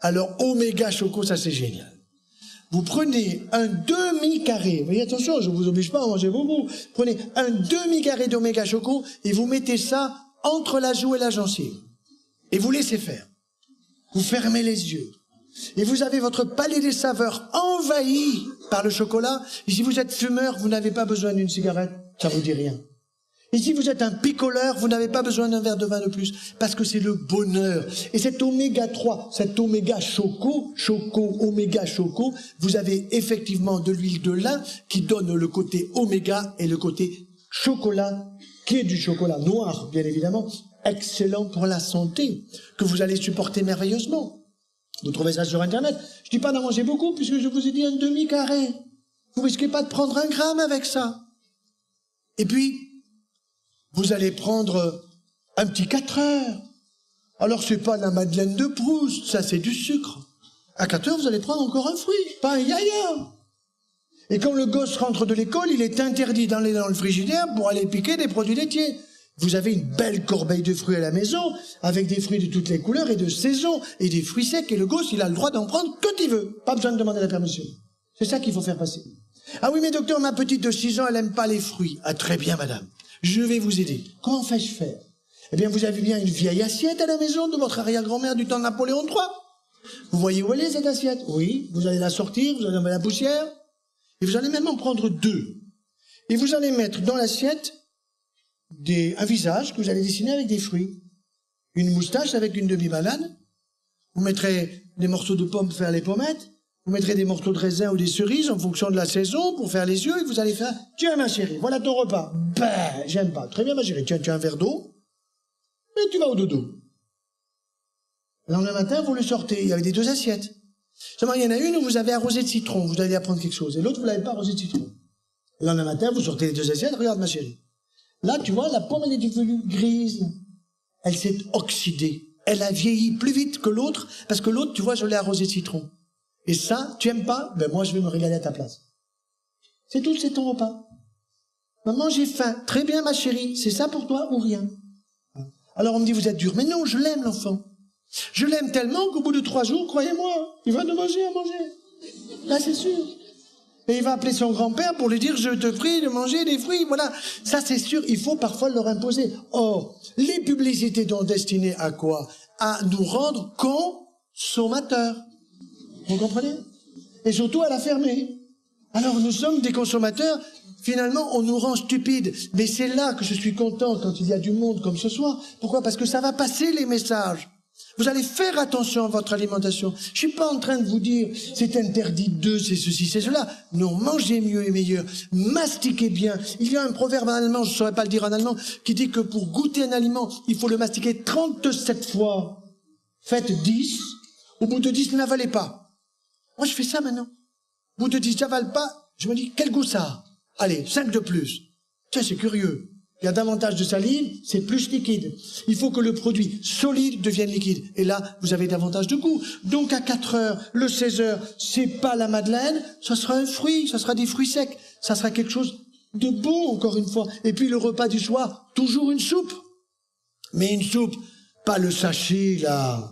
[SPEAKER 2] Alors, Oméga Choco, ça c'est génial. vous prenez un demi-carré, vous voyez, attention, je ne vous oblige pas à manger beaucoup, prenez un demi-carré d'oméga choco et vous mettez ça entre la joue et la gencive. Et vous laissez faire. Vous fermez les yeux. Et vous avez votre palais des saveurs envahi par le chocolat. Et si vous êtes fumeur, vous n'avez pas besoin d'une cigarette, ça vous dit rien. Et si vous êtes un picoleur, vous n'avez pas besoin d'un verre de vin de plus, parce que c'est le bonheur. Et cet oméga 3, cet oméga oméga choco, vous avez effectivement de l'huile de lin qui donne le côté oméga et le côté chocolat, qui est du chocolat noir, bien évidemment, excellent pour la santé, que vous allez supporter merveilleusement. Vous trouvez ça sur Internet. Je dis pas d'en manger beaucoup, puisque je vous ai dit un demi-carré. Vous risquez pas de prendre 1 gramme avec ça. Et puis, vous allez prendre un petit 4 heures. Alors, c'est pas la Madeleine de Proust, ça c'est du sucre. À 4 heures, vous allez prendre encore un fruit, pas un yaya. Et quand le gosse rentre de l'école, il est interdit d'aller dans le frigidaire pour aller piquer des produits laitiers. Vous avez une belle corbeille de fruits à la maison, avec des fruits de toutes les couleurs et de saison, et des fruits secs, et le gosse, il a le droit d'en prendre quand il veut. Pas besoin de demander la permission. C'est ça qu'il faut faire passer. Ah oui, mais docteur, ma petite de 6 ans, elle aime pas les fruits. Ah, très bien, madame. Je vais vous aider. Comment fais-je faire? Eh bien, vous avez bien une vieille assiette à la maison de votre arrière-grand-mère du temps de Napoléon III. Vous voyez où elle est, cette assiette? Oui. Vous allez la sortir, vous allez enlever la poussière, et vous allez même en prendre 2. Et vous allez mettre dans l'assiette un visage que vous allez dessiner avec des fruits. Une moustache avec une demi-banane. Vous mettrez des morceaux de pommes pour faire les pommettes. Vous mettrez des morceaux de raisin ou des cerises en fonction de la saison pour faire les yeux et vous allez faire « Tiens, ma chérie, voilà ton repas. » Ben, j'aime pas. Très bien, ma chérie. Tiens, tu as un verre d'eau et tu vas au dodo. Le lendemain matin, vous le sortez. Il y avait des 2 assiettes. Seulement, il y en a une où vous avez arrosé de citron. Vous allez apprendre quelque chose. Et l'autre, vous l'avez pas arrosé de citron. Le lendemain matin, vous sortez les 2 assiettes. Regarde, ma chérie. Là, tu vois, la pomme, elle est devenue grise. Elle s'est oxydée. Elle a vieilli plus vite que l'autre, parce que l'autre, tu vois, je l'ai arrosé de citron. Et ça, tu aimes pas? Ben moi, je vais me régaler à ta place. C'est tout, c'est ton repas. Maman, j'ai faim. Très bien, ma chérie. C'est ça pour toi ou rien? Alors on me dit, vous êtes dur. Mais non, je l'aime, l'enfant. Je l'aime tellement qu'au bout de 3 jours, croyez-moi, il va demander à manger. Là, c'est sûr. Et il va appeler son grand-père pour lui dire, je te prie de manger des fruits. Voilà. Ça, c'est sûr, il faut parfois leur imposer. Or, les publicités sont destinées à quoi? À nous rendre consommateurs. Vous comprenez? Et surtout à la fermer. Alors nous sommes des consommateurs, finalement on nous rend stupides. Mais c'est là que je suis content quand il y a du monde comme ce soir. Pourquoi? Parce que ça va passer les messages. Vous allez faire attention à votre alimentation. Je suis pas en train de vous dire c'est interdit de, c'est ceci, c'est cela. Non, mangez mieux et meilleur. Mastiquez bien. Il y a un proverbe en allemand, je ne saurais pas le dire en allemand, qui dit que pour goûter un aliment, il faut le mastiquer 37 fois. Faites 10. Au bout de 10, ne l'avalez pas. Moi, je fais ça maintenant. Au bout de 10, j'avale pas. Je me dis, quel goût ça a? Allez, 5 de plus. Tiens, c'est curieux. Il y a davantage de salive, c'est plus liquide. Il faut que le produit solide devienne liquide. Et là, vous avez davantage de goût. Donc, à 4 heures, le 16 heures, c'est pas la madeleine, ça sera un fruit, ça sera des fruits secs. Ça sera quelque chose de bon, encore une fois. Et puis, le repas du soir, toujours une soupe. Mais une soupe, pas le sachet, là,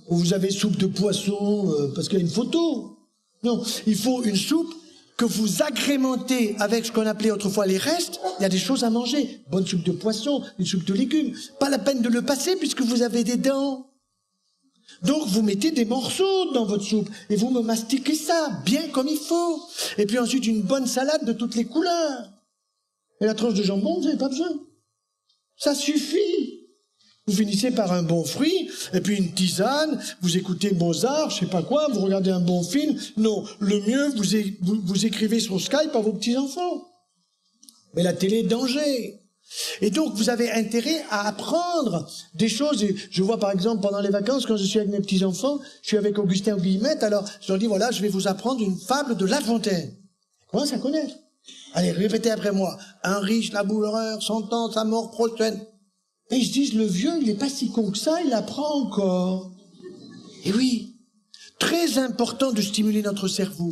[SPEAKER 2] où vous avez soupe de poisson, parce qu'il y a une photo. Non, il faut une soupe que vous agrémentez avec ce qu'on appelait autrefois les restes. Il y a des choses à manger. Bonne soupe de poisson, une soupe de légumes. Pas la peine de le passer puisque vous avez des dents. Donc vous mettez des morceaux dans votre soupe et vous me mastiquez ça bien comme il faut. Et puis ensuite une bonne salade de toutes les couleurs. Et la tranche de jambon, vous n'avez pas besoin. Ça suffit. Vous finissez par un bon fruit, et puis une tisane, vous écoutez Mozart, je sais pas quoi, vous regardez un bon film. Non, le mieux, vous écrivez sur Skype à vos petits-enfants. Mais la télé, danger. Et donc, vous avez intérêt à apprendre des choses. Et je vois, par exemple, pendant les vacances, quand je suis avec mes petits-enfants, je suis avec Augustin Guillemette, alors je leur dis, voilà, je vais vous apprendre une fable de La Fontaine. Comment ça connaître? Allez, répétez après moi. Un riche laboureur sentant sa mort prochaine. Et ils se disent, le vieux, il n'est pas si con que ça, il apprend encore. Et oui, très important de stimuler notre cerveau.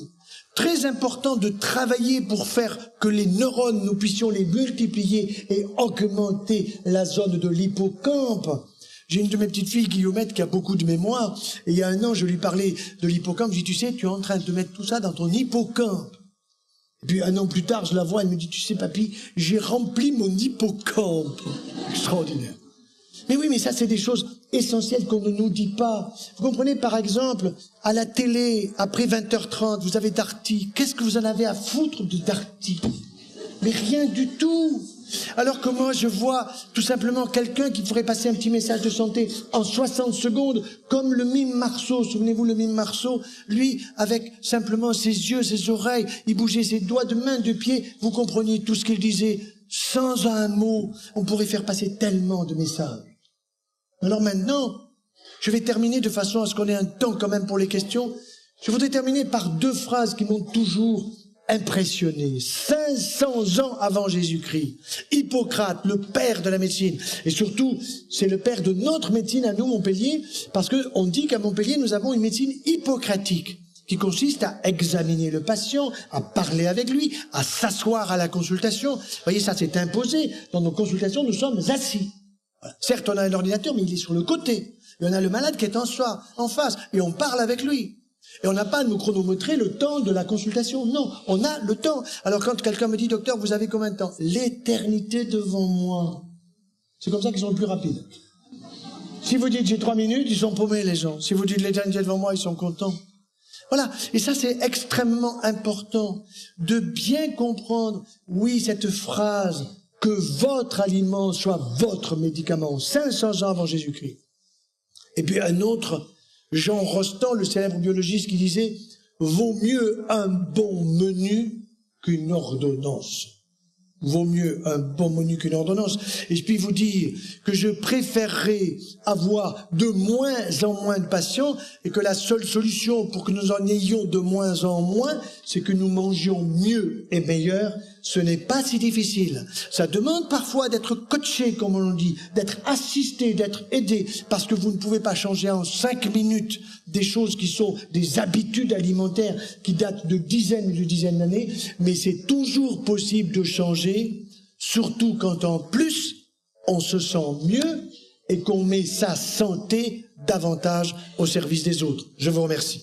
[SPEAKER 2] Très important de travailler pour faire que les neurones, nous puissions les multiplier et augmenter la zone de l'hippocampe. J'ai une de mes petites filles, Guillaumette, qui a beaucoup de mémoire. Et il y a un an, je lui parlais de l'hippocampe. Je lui dis, tu sais, tu es en train de mettre tout ça dans ton hippocampe. Et puis un an plus tard, je la vois, elle me dit, tu sais, papy, j'ai rempli mon hippocampe. Extraordinaire. Mais oui, mais ça, c'est des choses essentielles qu'on ne nous dit pas. Vous comprenez, par exemple, à la télé, après 20h30, vous avez Darty. Qu'est-ce que vous en avez à foutre de Darty? Mais rien du tout. Alors que moi, je vois tout simplement quelqu'un qui ferait passer un petit message de santé en 60 secondes, comme le mime Marceau. Souvenez-vous, le mime Marceau, lui, avec simplement ses yeux, ses oreilles, il bougeait ses doigts de main, de pied. Vous compreniez tout ce qu'il disait. Sans un mot, on pourrait faire passer tellement de messages. Alors maintenant, je vais terminer de façon à ce qu'on ait un temps quand même pour les questions. Je voudrais terminer par 2 phrases qui m'ont toujours impressionné. 500 ans avant Jésus-Christ, Hippocrate, le père de la médecine, et surtout, c'est le père de notre médecine à nous, Montpellier, parce qu'on dit qu'à Montpellier, nous avons une médecine hippocratique, qui consiste à examiner le patient, à parler avec lui, à s'asseoir à la consultation. Vous voyez, ça s'est imposé. Dans nos consultations, nous sommes assis. Certes, on a un ordinateur, mais il est sur le côté. Et on a le malade qui est en face, et on parle avec lui. Et on n'a pas à nous chronométrer le temps de la consultation. Non, on a le temps. Alors quand quelqu'un me dit, docteur, vous avez combien de temps? L'éternité devant moi. C'est comme ça qu'ils sont le plus rapides. Si vous dites j'ai 3 minutes, ils sont paumés les gens. Si vous dites l'éternité devant moi, ils sont contents. Voilà. Et ça, c'est extrêmement important de bien comprendre, oui, cette phrase, que votre aliment soit votre médicament, 500 ans avant Jésus-Christ. Et puis un autre, Jean Rostand, le célèbre biologiste, qui disait « Vaut mieux un bon menu qu'une ordonnance ». Vaut mieux un bon menu qu'une ordonnance. Et je puis vous dire que je préférerais avoir de moins en moins de patients et que la seule solution pour que nous en ayons de moins en moins, c'est que nous mangions mieux et meilleur. Ce n'est pas si difficile. Ça demande parfois d'être coaché, comme on dit, d'être assisté, d'être aidé, parce que vous ne pouvez pas changer en 5 minutes des choses qui sont des habitudes alimentaires qui datent de dizaines et de dizaines d'années, mais c'est toujours possible de changer, surtout quand en plus on se sent mieux et qu'on met sa santé davantage au service des autres. Je vous remercie.